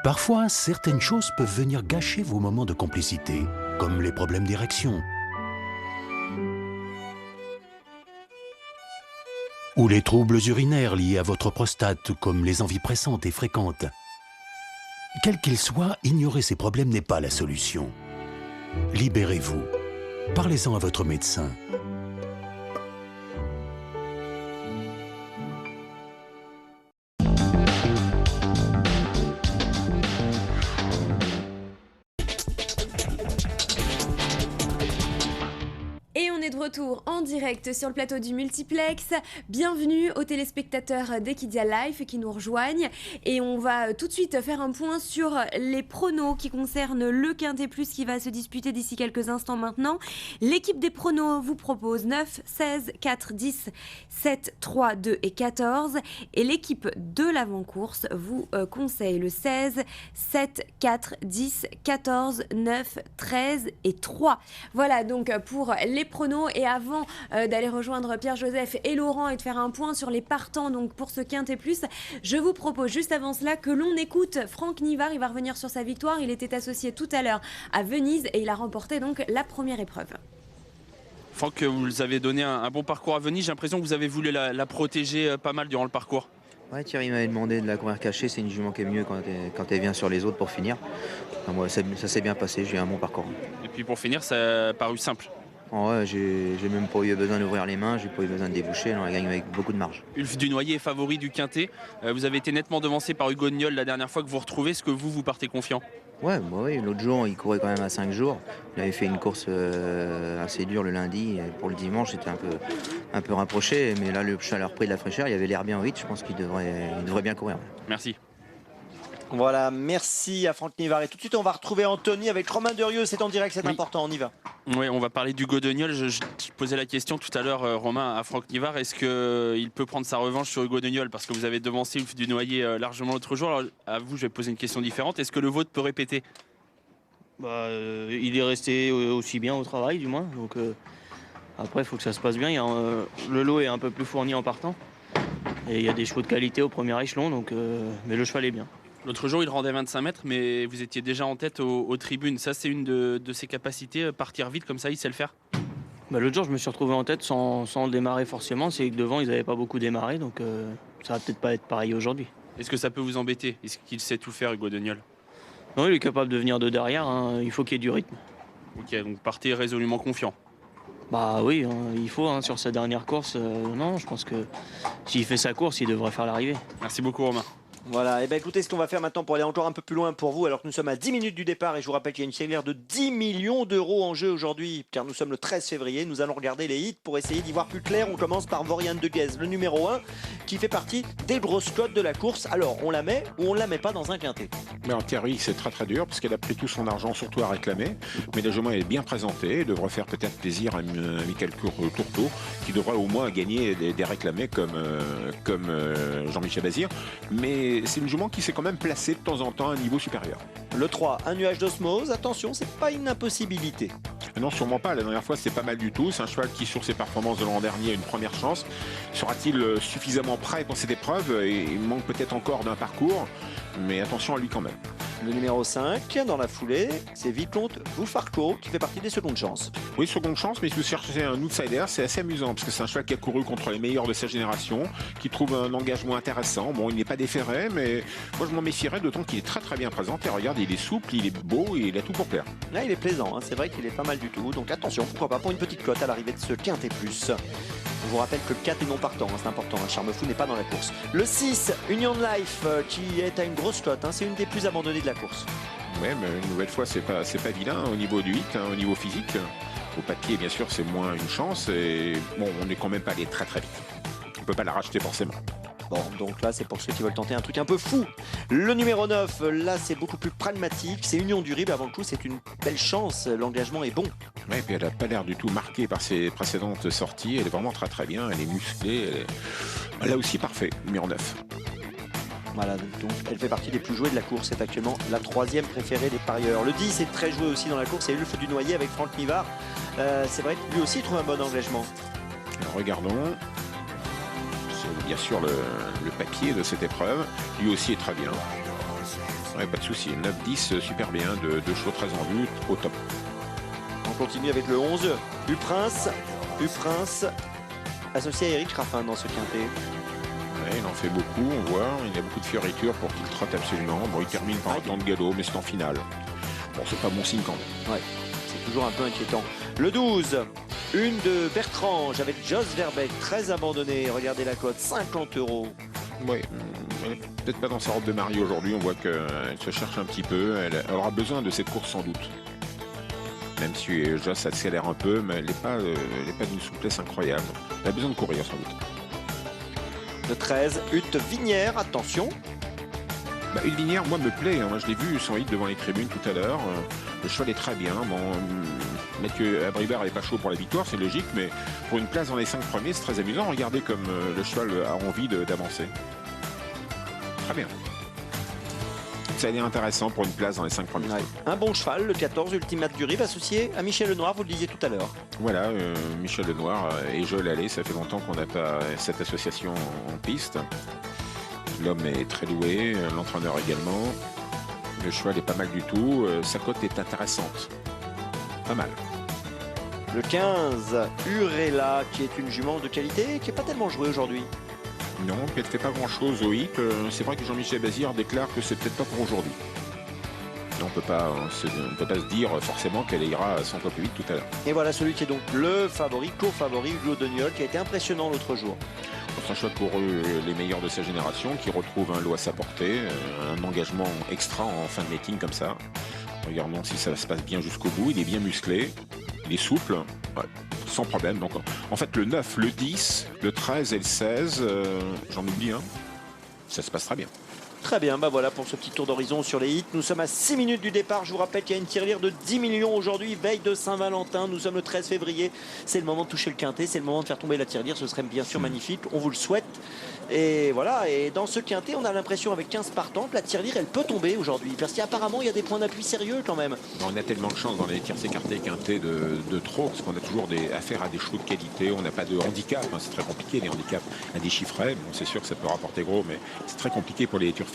Parfois, certaines choses peuvent venir gâcher vos moments de complicité, comme les problèmes d'érection ou les troubles urinaires liés à votre prostate, comme les envies pressantes et fréquentes. Quels qu'ils soient, ignorer ces problèmes n'est pas la solution. Libérez-vous. Parlez-en à votre médecin. De retour en direct sur le plateau du multiplex. Bienvenue aux téléspectateurs d'Equidia Life qui nous rejoignent et on va tout de suite faire un point sur les pronos qui concernent le Quintet Plus qui va se disputer d'ici quelques instants maintenant. L'équipe des pronos vous propose 9, 16, 4, 10, 7, 3, 2 et 14 et l'équipe de l'avant-course vous conseille le 16, 7, 4, 10, 14, 9, 13 et 3. Voilà donc pour les pronos. Et avant d'aller rejoindre Pierre-Joseph et Laurent et de faire un point sur les partants donc pour ce Quintet Plus, je vous propose juste avant cela que l'on écoute Franck Nivard. Il va revenir sur sa victoire. Il était associé tout à l'heure à Venise et il a remporté donc la première épreuve. Franck, vous avez donné un bon parcours à Venise. J'ai l'impression que vous avez voulu la protéger pas mal durant le parcours. Ouais, Thierry m'avait demandé de la courir cachée. C'est une jument qui est mieux quand elle vient sur les autres pour finir. Enfin, moi, ça s'est bien passé. J'ai eu un bon parcours. Et puis pour finir, ça a paru simple. Ouais, j'ai même pas eu besoin d'ouvrir les mains, j'ai pas eu besoin de déboucher, on a gagné avec beaucoup de marge. Ulf Dunoyer est favori du Quintet. Vous avez été nettement devancé par Hugo Niol la dernière fois que vous retrouvez. Est-ce que vous partez confiant? Ouais, bah oui, l'autre jour il courait quand même à 5 jours. Il avait fait une course assez dure le lundi. Et pour le dimanche c'était un peu rapproché, mais là le chaleur pris de la fraîcheur, il avait l'air bien vite, je pense qu'il devrait bien courir. Merci. Voilà, merci à Franck Nivard. Et tout de suite, on va retrouver Anthony avec Romain Derieux. C'est en direct, c'est important, on y va. Oui, on va parler d'Hugo Deniol. Je posais la question tout à l'heure, Romain, à Franck Nivard. Est-ce qu'il peut prendre sa revanche sur Hugo Deniol? Parce que vous avez devancé Ulf Dunoyer largement l'autre jour. Alors, à vous, je vais poser une question différente. Est-ce que le vôtre peut répéter? Il est resté aussi bien au travail, du moins. Donc, après, il faut que ça se passe bien. Le lot est un peu plus fourni en partant. Et il y a des chevaux de qualité au premier échelon. Donc, mais le cheval est bien. L'autre jour, il rendait 25 mètres, mais vous étiez déjà en tête aux tribunes. Ça, c'est une de ses capacités, partir vite comme ça, il sait le faire? L'autre jour, je me suis retrouvé en tête sans démarrer forcément. C'est que devant, ils n'avaient pas beaucoup démarré, donc ça va peut-être pas être pareil aujourd'hui. Est-ce que ça peut vous embêter? Est-ce qu'il sait tout faire, Hugo Deniol? Non, il est capable de venir de derrière, hein. Il faut qu'il y ait du rythme. Ok, donc partez résolument confiant. Oui, hein, il faut, hein, sur sa dernière course. Non, je pense que s'il fait sa course, il devrait faire l'arrivée. Merci beaucoup, Romain. Voilà, et bien écoutez ce qu'on va faire maintenant pour aller encore un peu plus loin pour vous, alors que nous sommes à 10 minutes du départ et je vous rappelle qu'il y a une tirelire de 10 millions d'euros en jeu aujourd'hui, car nous sommes le 13 février, nous allons regarder les hits pour essayer d'y voir plus clair. On commence par Vorian de Guez, le numéro 1, qui fait partie des grosses cotes de la course. Alors, on la met ou on la met pas dans un quintet? Mais en théorie, c'est très dur parce qu'elle a pris tout son argent surtout à réclamer. Mais la jument est bien présentée, elle devrait faire peut-être plaisir à Michael Tourteau, qui devrait au moins gagner des réclamés comme Jean-Michel Bazir. Mais c'est une jument qui s'est quand même placée de temps en temps à un niveau supérieur. Le 3, un nuage d'osmose, attention, c'est pas une impossibilité. Non, sûrement pas. La dernière fois, c'était pas mal du tout. C'est un cheval qui, sur ses performances de l'an dernier, a une première chance. Sera-t-il suffisamment prêt pour cette épreuve? Il manque peut-être encore d'un parcours, mais attention à lui quand même. Le numéro 5, dans la foulée, c'est Vicomte Boufarco, qui fait partie des secondes chances. Oui, seconde chance, mais si vous cherchez un outsider, c'est assez amusant, parce que c'est un cheval qui a couru contre les meilleurs de sa génération, qui trouve un engagement intéressant. Bon, il n'est pas déféré, mais moi je m'en méfierais, d'autant qu'il est très bien présenté. Regarde, il est souple, il est beau, et il a tout pour plaire. Là, il est plaisant, hein. C'est vrai qu'il est pas mal du tout, donc attention, pourquoi pas pour une petite cote à l'arrivée de ce quintet plus. Je vous rappelle que le 4 est non partant, hein, c'est important, hein. Charme Fou n'est pas dans la course. Le 6, Union Life, qui est à une grosse cote, hein. C'est une des plus abandonnées de la course. Ouais, mais une nouvelle fois, c'est pas vilain au niveau du 8, hein, au niveau physique. Au papier, bien sûr, c'est moins une chance, et bon, on n'est quand même pas allé très vite. On peut pas la racheter forcément. Bon, donc là, c'est pour ceux qui veulent tenter un truc un peu fou. Le numéro 9, là, c'est beaucoup plus pragmatique. C'est Union du Rib. Avant tout, c'est une belle chance. L'engagement est bon. Ouais, et puis elle n'a pas l'air du tout marquée par ses précédentes sorties. Elle est vraiment très bien. Elle est musclée. Elle est aussi parfait. Numéro 9. Voilà, donc elle fait partie des plus jouées de la course. C'est actuellement la 3e préférée des parieurs. Le 10 est très joué aussi dans la course. C'est Ulf du Noyer avec Franck Nivard. C'est vrai que lui aussi trouve un bon engagement. Alors, regardons. Bien sûr le papier de cette épreuve, lui aussi est très bien. Ouais, pas de souci, 9-10, super bien, deux chevaux très en vue, au top. On continue avec le 11, Uprince, associé à Eric Raffin dans ce quintet. Ouais, il en fait beaucoup, on voit, il a beaucoup de fioritures pour qu'il trotte absolument. Bon, il termine par un temps de galop, mais c'est en finale. Bon, c'est pas bon signe quand même. Ouais, c'est toujours un peu inquiétant. Le 12, une de Bertrange avec Jos Verbeek, très abandonné. Regardez la cote, 50 €. Oui, peut-être pas dans sa robe de mariée aujourd'hui. On voit qu'elle se cherche un petit peu. Elle aura besoin de cette course sans doute. Même si Jos accélère un peu, mais elle n'est pas d'une souplesse incroyable. Elle a besoin de courir sans doute. Le 13, Hutte Vinière, attention. Une Vinière, moi, me plaît. Moi, je l'ai vu son hit devant les tribunes tout à l'heure. Le cheval est très bien. Bon, Mathieu Abribard n'est pas chaud pour la victoire, c'est logique, mais pour une place dans les 5 premiers, c'est très amusant. Regardez comme le cheval a envie d'avancer. Très bien. Ça a l'air intéressant pour une place dans les 5 premiers. Ouais. Un bon cheval, le 14, Ultimate du Rib, associé à Michel Lenoir, vous le disiez tout à l'heure. Voilà, Michel Lenoir et Joël Allais, ça fait longtemps qu'on n'a pas cette association en piste. L'homme est très doué, l'entraîneur également. Le cheval est pas mal du tout, sa cote est intéressante. Pas mal. Le 15, Urella, qui est une jument de qualité, qui n'est pas tellement jouée aujourd'hui. Non, elle ne fait pas grand-chose au hit. C'est vrai que Jean-Michel Bazir déclare que c'est peut-être pas pour aujourd'hui. On ne peut pas se dire forcément qu'elle ira 100 fois plus vite tout à l'heure. Et voilà celui qui est donc le favori, co-favori, Hugo Deniol, qui a été impressionnant l'autre jour. Un choix pour eux, les meilleurs de sa génération, qui retrouvent un lot à sa portée, un engagement extra en fin de meeting comme ça. Regardons si ça se passe bien jusqu'au bout. Il est bien musclé, il est souple, ouais, sans problème. Donc, en fait, le 9, le 10, le 13 et le 16, j'en oublie un, ça se passe très bien. Très bien, voilà pour ce petit tour d'horizon sur les hits. Nous sommes à 6 minutes du départ. Je vous rappelle qu'il y a une tirelire de 10 millions aujourd'hui, veille de Saint-Valentin. Nous sommes le 13 février. C'est le moment de toucher le quintet, c'est le moment de faire tomber la tirelire. Ce serait bien sûr magnifique, on vous le souhaite. Et voilà, et dans ce quintet, on a l'impression avec 15 partants que la tirelire, elle peut tomber aujourd'hui. Parce qu'apparemment, il y a des points d'appui sérieux quand même. On a tellement de chance dans les tierces écartées et quintés de trop, parce qu'on a toujours affaire à des chevaux de qualité. On n'a pas de handicap, hein, c'est très compliqué les handicaps à déchiffrer. Bon, c'est sûr que ça peut rapporter gros, mais c'est très compliqué pour les turfistes.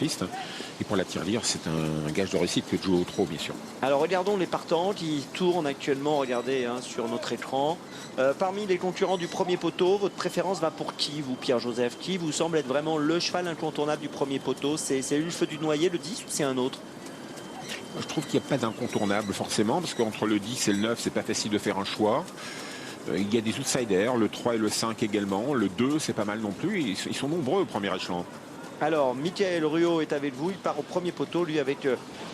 Et pour la tirelire, c'est un gage de réussite que de jouer au trot, bien sûr. Alors regardons les partants qui tournent actuellement, regardez sur notre écran. Parmi les concurrents du premier poteau, votre préférence va pour qui, vous, Pierre-Joseph? Qui vous semble être vraiment le cheval incontournable du premier poteau? C'est Ulf du Noyer, le 10, ou c'est un autre? Je trouve qu'il n'y a pas d'incontournable forcément, parce qu'entre le 10 et le 9, c'est pas facile de faire un choix. Il y a des outsiders, le 3 et le 5 également. Le 2, c'est pas mal non plus. Ils sont nombreux au premier échelon. Alors, Michael Ruot est avec vous. Il part au premier poteau, lui, avec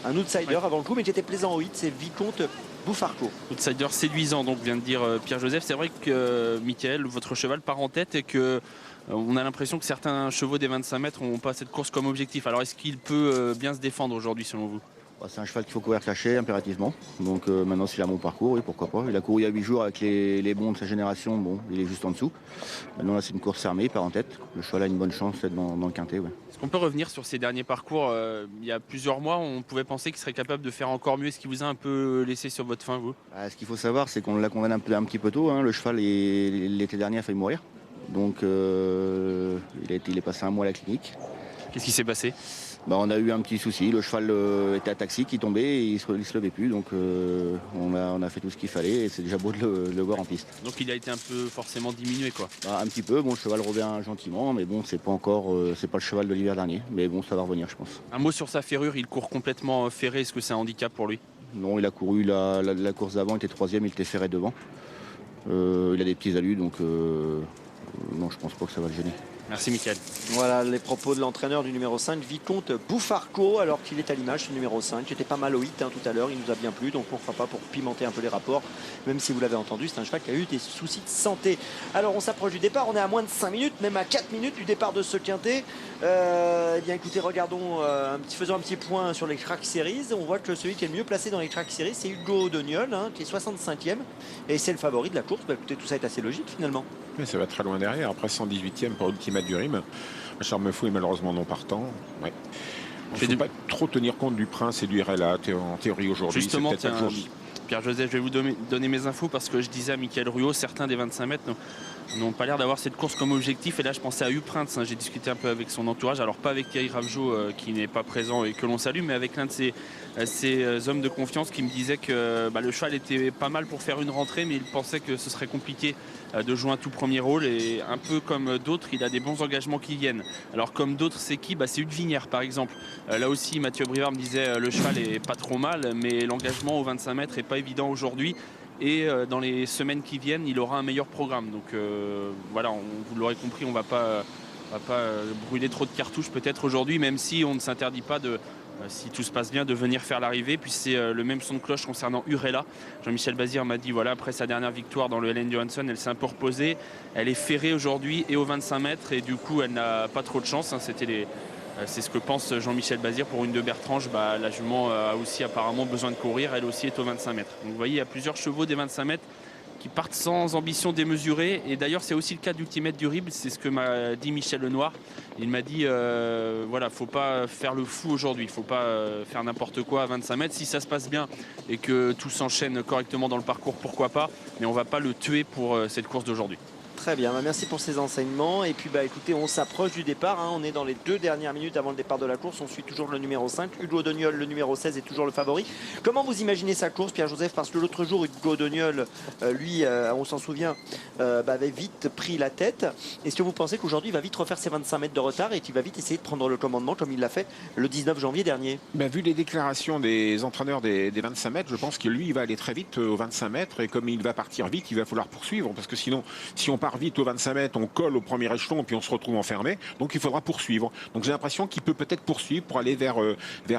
un outsider avant le coup, mais qui était plaisant au hit. C'est Vicomte Bouffarco. Outsider séduisant, donc vient de dire Pierre-Joseph. C'est vrai que Michael, votre cheval part en tête et que on a l'impression que certains chevaux des 25 mètres n'ont pas cette course comme objectif. Alors, est-ce qu'il peut bien se défendre aujourd'hui, selon vous? C'est un cheval qu'il faut courir caché impérativement. Donc maintenant, s'il a mon parcours, oui, pourquoi pas. Il a couru il y a 8 jours avec les bons de sa génération. Bon, il est juste en dessous. Maintenant, là, c'est une course fermée, il part en tête. Le cheval a une bonne chance d'être dans le quintet. Ouais. Est-ce qu'on peut revenir sur ces derniers parcours? Il y a plusieurs mois, on pouvait penser qu'il serait capable de faire encore mieux. Est-ce qu'il vous a un peu laissé sur votre faim, vous? Ce qu'il faut savoir, c'est qu'on l'a condamné un petit peu tôt. Hein. Le cheval, l'été dernier, a failli mourir. Donc, il est passé un mois à la clinique. Qu'est-ce qui s'est passé? On a eu un petit souci, le cheval était ataxique, il tombait et il se levait plus, donc on a fait tout ce qu'il fallait et c'est déjà beau de le voir en piste. Donc il a été un peu forcément diminué, quoi. Un petit peu, bon, le cheval revient gentiment, mais bon, c'est pas le cheval de l'hiver dernier, mais bon, ça va revenir, je pense. Un mot sur sa ferrure, il court complètement ferré, est-ce que c'est un handicap pour lui? Non, il a couru la course d'avant, il était 3e, il était ferré devant. Il a des petits alus, donc non, je pense pas que ça va le gêner. Merci Mickaël. Voilà les propos de l'entraîneur du numéro 5, Vicomte Bouffarco, alors qu'il est à l'image, ce numéro 5. J'étais pas mal au hit tout à l'heure, il nous a bien plu, donc pourquoi pas pour pimenter un peu les rapports. Même si vous l'avez entendu, c'est un cheval qui a eu des soucis de santé. Alors on s'approche du départ, on est à moins de 5 minutes, même à 4 minutes du départ de ce quintet. Eh bien écoutez, regardons, faisons un petit point sur les Crack Series. On voit que celui qui est le mieux placé dans les Crack Series, c'est Hugo Doniol, qui est 65e. Et c'est le favori de la course. Écoutez, tout ça est assez logique finalement. Mais ça va très loin derrière. Après 118e pour Ultima du Rime. Charme Fou est malheureusement non partant. Ouais. Il ne faut pas trop tenir compte du Prince et du RLA en théorie aujourd'hui. Justement, Pierre-Joseph, je vais vous donner mes infos parce que je disais à Michael Ruot, certains des 25 mètres n'ont pas l'air d'avoir cette course comme objectif. Et là, je pensais à U-Prince. J'ai discuté un peu avec son entourage. Alors, pas avec Thierry Ravjo qui n'est pas présent et que l'on salue, mais avec l'un de ces hommes de confiance qui me disait que le cheval était pas mal pour faire une rentrée, mais il pensait que ce serait compliqué de jouer un tout premier rôle. Et un peu comme d'autres, il a des bons engagements qui viennent. Alors, comme d'autres, c'est qui? C'est Udvinière, par exemple. Là aussi, Mathieu Brivard me disait le cheval est pas trop mal, mais l'engagement aux 25 mètres est pas évident aujourd'hui. Et dans les semaines qui viennent, il aura un meilleur programme. Donc voilà, vous l'aurez compris, on va pas brûler trop de cartouches peut-être aujourd'hui, même si on ne s'interdit pas de, si tout se passe bien, de venir faire l'arrivée. Puis c'est le même son de cloche concernant Urella. Jean-Michel Bazir m'a dit, voilà, après sa dernière victoire dans le Helen Johansson, elle s'est un peu reposée. Elle est ferrée aujourd'hui et aux 25 mètres et du coup, elle n'a pas trop de chance. C'est ce que pense Jean-Michel Bazir pour une de Bertrange. La jument a aussi apparemment besoin de courir. Elle aussi est aux 25 mètres. Donc vous voyez, il y a plusieurs chevaux des 25 mètres qui partent sans ambition démesurée. Et d'ailleurs, c'est aussi le cas d'Ultimate du Rib. C'est ce que m'a dit Michel Lenoir. Il m'a dit, voilà, faut pas faire le fou aujourd'hui. Il faut pas faire n'importe quoi à 25 mètres. Si ça se passe bien et que tout s'enchaîne correctement dans le parcours, pourquoi pas. Mais on va pas le tuer pour cette course d'aujourd'hui. Très bien, merci pour ces enseignements. Et puis écoutez, on s'approche du départ. On est dans les 2 dernières minutes avant le départ de la course. On suit toujours le numéro 5. Hugo Doniol, le numéro 16, est toujours le favori. Comment vous imaginez sa course, Pierre-Joseph? Parce que l'autre jour, Hugo Doniol, lui, on s'en souvient, avait vite pris la tête. Est-ce que vous pensez qu'aujourd'hui, il va vite refaire ses 25 mètres de retard et qu'il va vite essayer de prendre le commandement comme il l'a fait le 19 janvier dernier? Vu les déclarations des entraîneurs des 25 mètres, je pense que lui, il va aller très vite aux 25 mètres. Et comme il va partir vite, il va falloir poursuivre. Parce que sinon, si on part vite aux 25 mètres, on colle au premier échelon puis on se retrouve enfermé, donc il faudra poursuivre. Donc j'ai l'impression qu'il peut peut-être poursuivre pour aller vers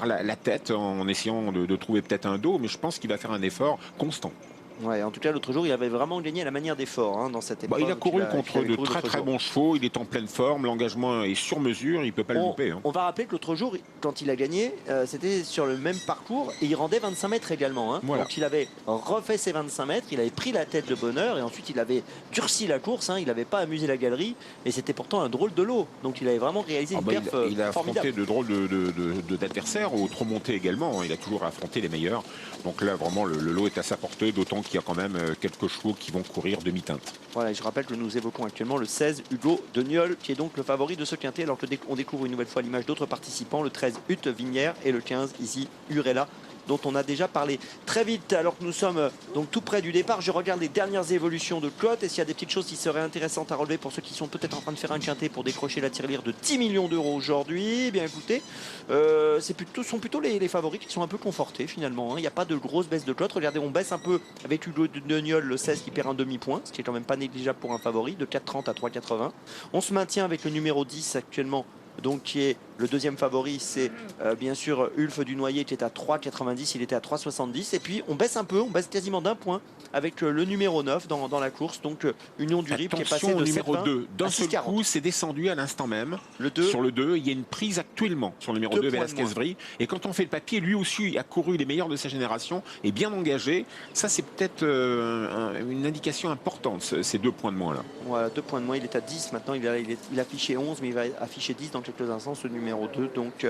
la tête en essayant de trouver peut-être un dos, mais je pense qu'il va faire un effort constant. Ouais, en tout cas, l'autre jour, il avait vraiment gagné à la manière d'effort dans cette épreuve. Il a couru contre de très bons chevaux, il est en pleine forme, l'engagement est sur mesure, il ne peut pas le louper. On va rappeler que l'autre jour, quand il a gagné, c'était sur le même parcours et il rendait 25 mètres également. Voilà. Donc il avait refait ses 25 mètres, il avait pris la tête de bonheur et ensuite il avait durci la course, il n'avait pas amusé la galerie et c'était pourtant un drôle de lot. Donc il avait vraiment réalisé une perf il a affronté formidable. de drôles d'adversaires, au trop monté également, il a toujours affronté les meilleurs. Donc là, vraiment, le lot est à sa portée, d'autant qu'il y a quand même quelques chevaux qui vont courir demi-teinte. Voilà, et je rappelle que nous évoquons actuellement le 16 Hugo Doniol, qui est donc le favori de ce quintet, alors que on découvre une nouvelle fois l'image d'autres participants, le 13 Utevinière et le 15 ici Urella, dont on a déjà parlé. Très vite, alors que nous sommes donc tout près du départ, je regarde les dernières évolutions de cote et s'il y a des petites choses qui seraient intéressantes à relever pour ceux qui sont peut-être en train de faire un quintet pour décrocher la tirelire de 10 millions d'euros aujourd'hui, bien écoutez, sont plutôt les favoris qui sont un peu confortés finalement. Il n'y a pas de grosse baisse de cote. Regardez, on baisse un peu avec Hugo Doniol, le 16 qui perd un demi-point, ce qui est quand même pas négligeable pour un favori, de 4,30 à 3,80. On se maintient avec le numéro 10 actuellement, donc qui est le deuxième favori, c'est bien sûr Ulf du Noyer qui est à 3,90, il était à 3,70. Et puis on baisse un peu, on baisse quasiment d'un point avec le numéro 9 dans la course, donc Union du Rib qui est passé de numéro 7,20 2. D'un à seul 6,40. coup, c'est descendu à l'instant même. Le 2. Sur le 2, il y a une prise actuellement sur le numéro 2, Velasquez-Vry. Et quand on fait le papier, lui aussi a couru les meilleurs de sa génération, est bien engagé. Ça, c'est peut-être une indication importante, ces 2 points de moins là. Voilà, 2 points de moins, il est à 10 maintenant, il affichait 11, mais il va afficher 10 dans quelques instants, ce numéro 2, donc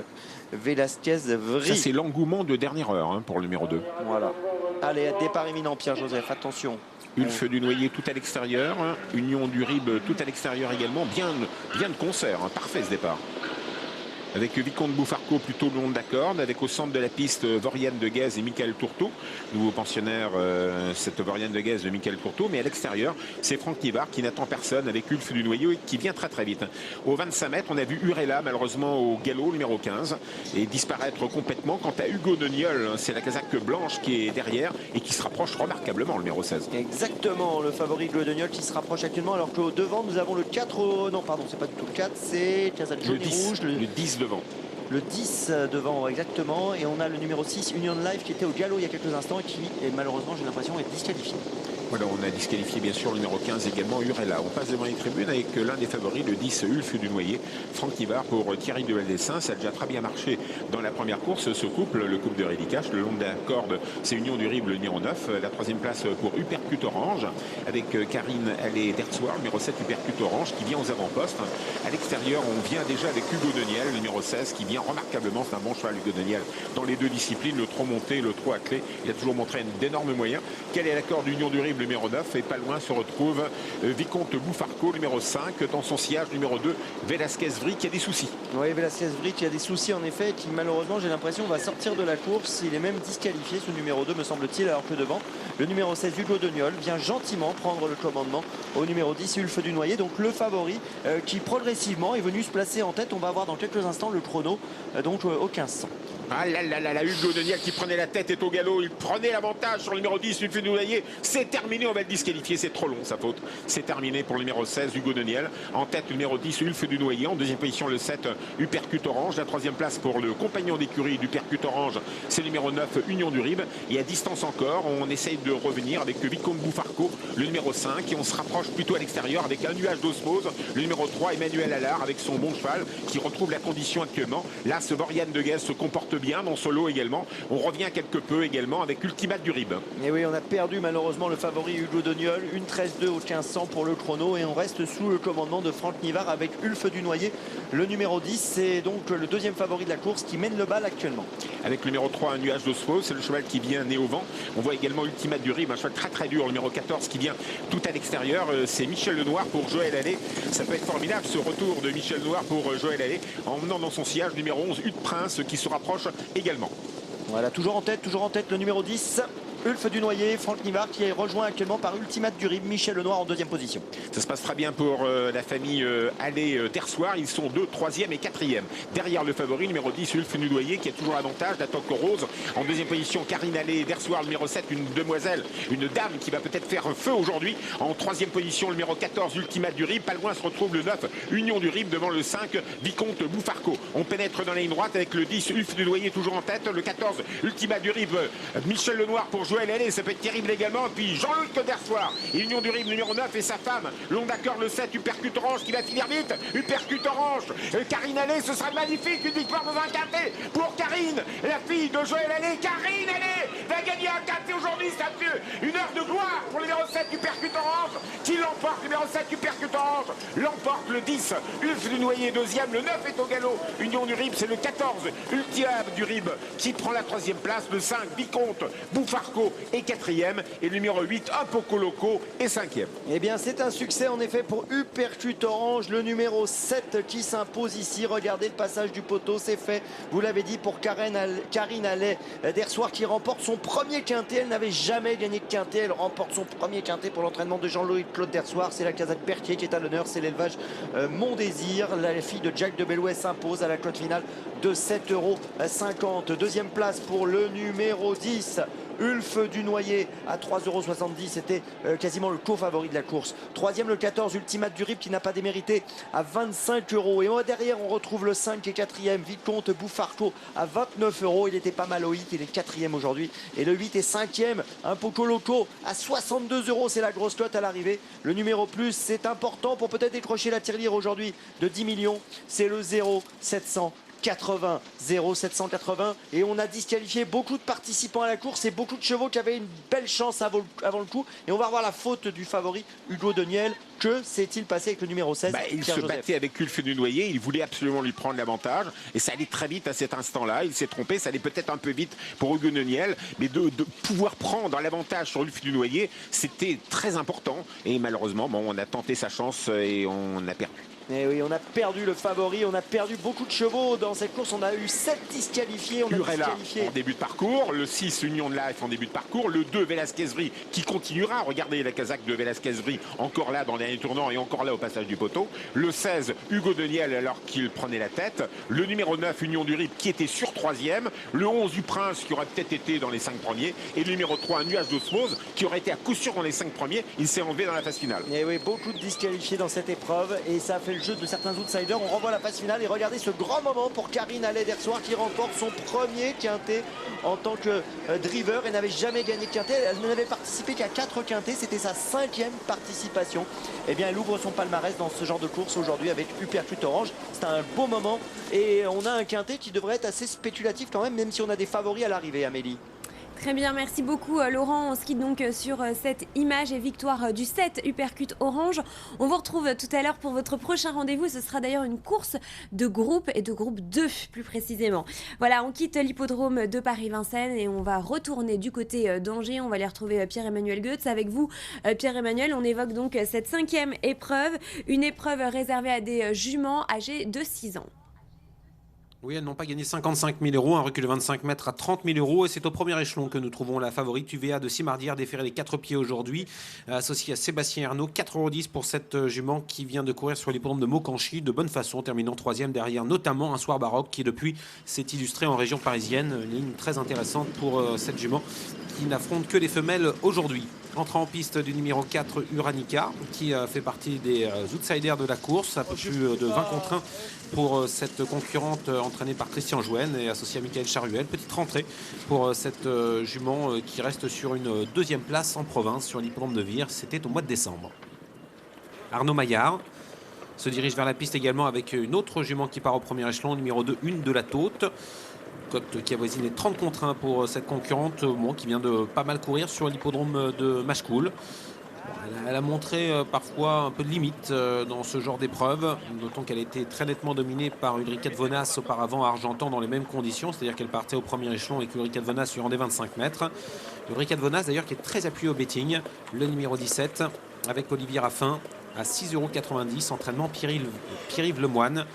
Velasquez-Vry. Ça, c'est l'engouement de dernière heure pour le numéro 2. Voilà. Allez, départ imminent, Pierre-Joseph, attention. Ulf du Noyer tout à l'extérieur, Union du Rib tout à l'extérieur également, bien de concert, parfait ce départ. Avec Vicomte Boufarco plutôt le long de la corde, avec au centre de la piste Voriane de Guez et Michael Tourteau, nouveau pensionnaire, cette Voriane de Guez de Michael Tourteau, mais à l'extérieur, c'est Franck Nivard qui n'attend personne avec Ulf du Noyer qui vient très très vite. Au 25 mètres, on a vu Urella malheureusement au galop, numéro 15, et disparaître complètement. Quant à Hugo Deniol, c'est la casaque blanche qui est derrière et qui se rapproche remarquablement, le numéro 16. Exactement, le favori Hugo Deniol qui se rapproche actuellement, alors qu'au devant, nous avons le 4, non pardon, c'est pas du tout le 4, c'est jaune et rouge. Le 10 devant. Le 10 devant, exactement. Et on a le numéro 6, Union Life, qui était au galop il y a quelques instants et qui, malheureusement, j'ai l'impression, est disqualifié. Voilà, on a disqualifié bien sûr le numéro 15 également, Urella. On passe devant les tribunes avec l'un des favoris, le 10, Ulf du Noyer, Franck Nivard pour Thierry de Valdessin. Ça a déjà très bien marché dans la première course, ce couple, le couple de Rédicache. Le long de la corde, c'est Union du Rib, le numéro 9. La troisième place pour Uppercut Orange, avec Karine Allais-Dersoir, numéro 7, Uppercut Orange, qui vient aux avant-postes. À l'extérieur, on vient déjà avec Hugo Deniel, le numéro 16, qui vient remarquablement. C'est un bon cheval, Hugo Deniel, dans les deux disciplines, le trot monté, le trot à clé. Il a toujours montré d'énormes moyens. Quel est l'accord d'Union du Rib, numéro 9, et pas loin se retrouve Vicomte Boufarco, numéro 5, dans son sillage numéro 2, Velasquez-Vry qui a des soucis. Oui, Velasquez-Vry qui a des soucis en effet, qui malheureusement, j'ai l'impression, va sortir de la course. Il est même disqualifié, ce numéro 2, me semble-t-il, alors que devant, le numéro 16, Hugo Deniol, vient gentiment prendre le commandement au numéro 10, Ulf du Noyer. Donc le favori qui progressivement est venu se placer en tête. On va voir dans quelques instants le chrono, donc au 1500. Ah là là là, Hugo Deniel qui prenait la tête est au galop, il prenait l'avantage sur le numéro 10, Ulf du Noyer. C'est terminé, on va le disqualifier, c'est trop long, sa faute. C'est terminé pour le numéro 16, Hugo Deniel. En tête, le numéro 10, Ulf du Noyer. En deuxième position, le 7, Uppercut Orange. La troisième place pour le compagnon d'écurie d'Uppercut Orange, c'est le numéro 9, Union du Rib. Et à distance encore, on essaye de revenir avec Vicomte Boufarco, le numéro 5. Et on se rapproche plutôt à l'extérieur avec un nuage d'osmose. Le numéro 3, Emmanuel Allard, avec son bon cheval, qui retrouve la condition actuellement. Là, ce Voriane de Guez se comporte bien dans son lot également. On revient quelque peu également avec Ultimate du Rib. Et oui, on a perdu malheureusement le favori Hugo Deniol, une 13-2 au 1500 pour le chrono, et on reste sous le commandement de Franck Nivard avec Ulf du Noyer, le numéro 10. C'est donc le deuxième favori de la course qui mène le bal actuellement. Avec le numéro 3, un nuage d'osmose, c'est le cheval qui vient né au vent. On voit également Ultimate du Rib, un cheval très très dur, le numéro 14 qui vient tout à l'extérieur. C'est Michel Lenoir pour Joël Allais. Ça peut être formidable ce retour de Michel Lenoir pour Joël Allais, en menant dans son sillage numéro 11, Hutte Prince, qui se rapproche également. Voilà, toujours en tête le numéro 10, Ulf du Noyer, Franck Nivard qui est rejoint actuellement par Ultimate du Rib, Michel Lenoir en deuxième position. Ça se passe très bien pour la famille Allais-Dersoir. Ils sont 2, 3e et 4e. Derrière le favori, numéro 10, Ulf du Noyer, qui a toujours l'avantage d'Atoc Rose. En deuxième position, Karine Allais-Dersoir, numéro 7, une demoiselle, une dame qui va peut-être faire feu aujourd'hui. En troisième position, le numéro 14, Ultimate du Rib. Pas loin se retrouve le 9, Union du Rib, devant le 5, Vicomte Boufarco. On pénètre dans la ligne droite avec le 10, Ulf du Noyer toujours en tête. Le 14, Ultimate du Rib, Michel Lenoir pour Joël Allais. Ça peut être terrible également. Et puis Jean-Luc Dersoir, Union du Rib numéro 9 et sa femme, long d'accord le 7, Uppercut Orange qui va finir vite. Uppercut Orange, Karine Allais, ce sera magnifique, une victoire dans un quintet pour Karine, la fille de Joël Allais. Karine Allais va gagner un quintet aujourd'hui, ça fait une heure de gloire pour le numéro 7, Uppercut Orange, qui l'emporte. Le numéro 7, Uppercut Orange l'emporte. Le 10, Ulf du Noyer deuxième, le 9 est au galop. Union du Rib, c'est le 14, Ultimate du Rib qui prend la troisième place. Le 5, Vicomte Boufarco et 4e, et le numéro 8, Apoco Loco et 5e. Eh bien, c'est un succès en effet pour Uppercut Orange, le numéro 7 qui s'impose ici. Regardez le passage du poteau, c'est fait. Vous l'avez dit pour Karine Allais Dersoir qui remporte son premier quintet. Elle n'avait jamais gagné de quintet. Elle remporte son premier quintet pour l'entraînement de Jean-Louis Claude Dersoir. C'est la casaque Berthier qui est à l'honneur. C'est l'élevage Mon Désir. La fille de Jack de Bellouet s'impose à la cote finale de 7,50 €. Deuxième place pour le numéro 10. Ulf du Noyer à 3,70 €. C'était quasiment le co-favori de la course. Troisième, le 14, Ultimate du Rip, qui n'a pas démérité, à 25 €. Et derrière, on retrouve le 5 et 4e, Vicomte Bouffarco à 29 €. Il était pas mal au hit, il est 4e aujourd'hui. Et le 8 et 5e, un Poco Loco à 62 €. C'est la grosse cote à l'arrivée. Le numéro plus, c'est important pour peut-être décrocher la tirelire aujourd'hui de 10 millions. C'est le 0,780 et on a disqualifié beaucoup de participants à la course et beaucoup de chevaux qui avaient une belle chance avant le coup. Et on va revoir la faute du favori Hugo Deniel. Que s'est-il passé avec le numéro 16? Il se battait avec Ulf du Noyer, il voulait absolument lui prendre l'avantage et ça allait très vite à cet instant-là. Il s'est trompé, ça allait peut-être un peu vite pour Hugo Deniel, mais de pouvoir prendre l'avantage sur Ulf du Noyer, c'était très important. Et malheureusement, on a tenté sa chance et on a perdu. Et oui, on a perdu le favori, on a perdu beaucoup de chevaux dans cette course. On a eu 7 disqualifiés. Urella en début de parcours, le 6 Union de Life en début de parcours, le 2 Velasquez-Vry qui continuera. Regardez la casaque de Velasquez-Vry encore là dans les derniers tournants et encore là au passage du poteau. Le 16 Hugo Deniel alors qu'il prenait la tête. Le numéro 9 Union du Rip qui était sur 3e. Le 11 du Prince qui aurait peut-être été dans les 5 premiers. Et le numéro 3 un Nuage d'Osmose qui aurait été à coup sûr dans les 5 premiers. Il s'est enlevé dans la phase finale. Et oui, beaucoup de disqualifiés dans cette épreuve et ça a fait le jeu de certains outsiders. On revoit la phase finale et regardez ce grand moment pour Karine Allais-Dersoir qui remporte son premier quintet en tant que driver. Elle n'avait jamais gagné de quintet, elle n'avait participé qu'à 4 quintets, c'était sa 5e participation. Et bien elle ouvre son palmarès dans ce genre de course aujourd'hui avec Uppercut Orange. C'est un beau moment et on a un quintet qui devrait être assez spéculatif quand même si on a des favoris à l'arrivée, Amélie. Très bien, merci beaucoup Laurent. On se quitte donc sur cette image et victoire du 7 Uppercut Orange. On vous retrouve tout à l'heure pour votre prochain rendez-vous. Ce sera d'ailleurs une course de groupe et de groupe 2 plus précisément. Voilà, on quitte l'hippodrome de Paris-Vincennes et on va retourner du côté d'Angers. On va aller retrouver Pierre-Emmanuel Goetz. Avec vous, Pierre-Emmanuel, on évoque donc cette 5e épreuve, une épreuve réservée à des juments âgés de 6 ans. Oui, elles n'ont pas gagné 55 000 €, un recul de 25 mètres à 30 000 € et c'est au premier échelon que nous trouvons la favorite UVA de Simardière, déférée les 4 pieds aujourd'hui, associée à Sébastien Ernaud. 4,10 € pour cette jument qui vient de courir sur l'hippodrome de Maucanchy de bonne façon, terminant 3e derrière notamment un Soir Baroque qui depuis s'est illustré en région parisienne. Une ligne très intéressante pour cette jument qui n'affronte que les femelles aujourd'hui. Entrant en piste du numéro 4 Uranica qui fait partie des outsiders de la course, un peu plus de 20 contre 1 pour cette concurrente entraînée par Christian Jouenne et associée à Michael Charuel. Petite rentrée pour cette jument qui reste sur une 2e place en province sur l'hippodrome de Vire. C'était au mois de décembre. Arnaud Maillard se dirige vers la piste également avec une autre jument qui part au premier échelon, numéro 2 Une de la Tôte. Cote qui avoisine les 30 contre 1 pour cette concurrente qui vient de pas mal courir sur l'hippodrome de Machecoul. Elle a montré parfois un peu de limite dans ce genre d'épreuve. Notons qu'elle a été très nettement dominée par Ulrika de Vonas auparavant à Argentan dans les mêmes conditions, c'est-à-dire qu'elle partait au premier échelon et qu'Ulrika de Vonas lui rendait 25 mètres. Ulrika de Vonas d'ailleurs qui est très appuyée au betting, le numéro 17 avec Olivier Raffin à 6,90 €, entraînement Pierre-Yves Lemoine.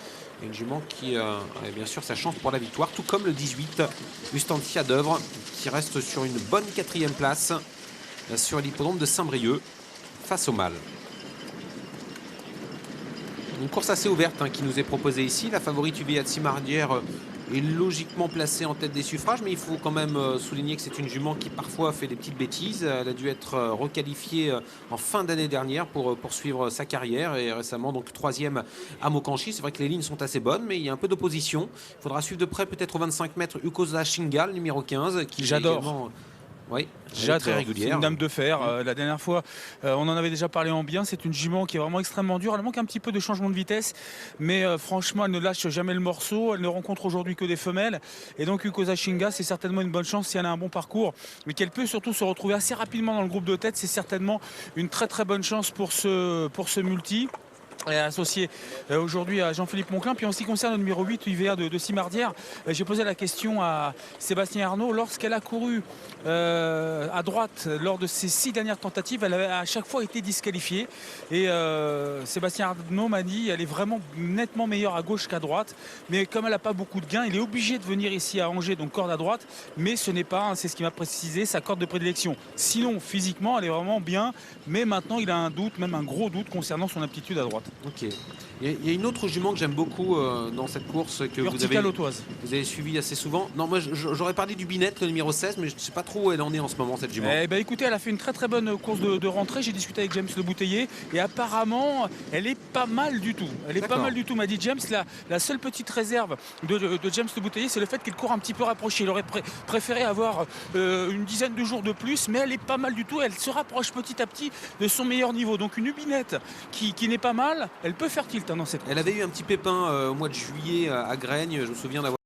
Une jument qui a bien sûr sa chance pour la victoire, tout comme le 18 Ustantia d'Œuvre qui reste sur une bonne 4e place sur l'hippodrome de Saint-Brieuc face au mâle. Une course assez ouverte qui nous est proposée ici. La favorite UVA de Simardière est logiquement placée en tête des suffrages, mais il faut quand même souligner que c'est une jument qui parfois fait des petites bêtises. Elle a dû être requalifiée en fin d'année dernière pour poursuivre sa carrière et récemment donc 3e à Maucanchy. C'est vrai que les lignes sont assez bonnes, mais il y a un peu d'opposition. Il faudra suivre de près peut-être au 25 mètres Ukosa Shingal, numéro 15, qui j'adore. Également... Oui, j'adore, c'est une dame de fer. La dernière fois, on en avait déjà parlé en bien. C'est une jument qui est vraiment extrêmement dure. Elle manque un petit peu de changement de vitesse, mais franchement, elle ne lâche jamais le morceau. Elle ne rencontre aujourd'hui que des femelles. Et donc, Ukosa Shinga, c'est certainement une bonne chance si elle a un bon parcours, mais qu'elle peut surtout se retrouver assez rapidement dans le groupe de tête. C'est certainement une très très bonne chance pour ce multi. Associé aujourd'hui à Jean-Philippe Monclin. Puis en ce qui concerne le numéro 8 UVA de Simardière, j'ai posé la question à Sébastien Arnaud. Lorsqu'elle a couru à droite lors de ses 6 dernières tentatives, elle avait à chaque fois été disqualifiée. Et Sébastien Arnaud m'a dit qu'elle est vraiment nettement meilleure à gauche qu'à droite. Mais comme elle n'a pas beaucoup de gains, il est obligé de venir ici à Angers, donc corde à droite. Mais ce n'est pas, c'est ce qui m'a précisé, sa corde de prédilection. Sinon, physiquement, elle est vraiment bien. Mais maintenant, il a un doute, même un gros doute concernant son aptitude à droite. Ok. Il y a une autre jument que j'aime beaucoup dans cette course que Urtica Lautoise. vous avez suivi assez souvent. Non, moi j'aurais parlé du Binette, le numéro 16, mais je ne sais pas trop où elle en est en ce moment, cette jument. Eh ben, écoutez, elle a fait une très très bonne course de rentrée. J'ai discuté avec James Le Bouteiller et apparemment, elle est pas mal du tout. Elle est pas D'accord. mal du tout, m'a dit James. La seule petite réserve de James Le Bouteiller, c'est le fait qu'elle court un petit peu rapprochée. Il aurait préféré avoir une dizaine de jours de plus, mais elle est pas mal du tout. Elle se rapproche petit à petit de son meilleur niveau. Donc une Binette qui n'est pas mal, elle peut faire tilt dans cette course. Elle avait eu un petit pépin au mois de juillet à Graigne, je me souviens d'avoir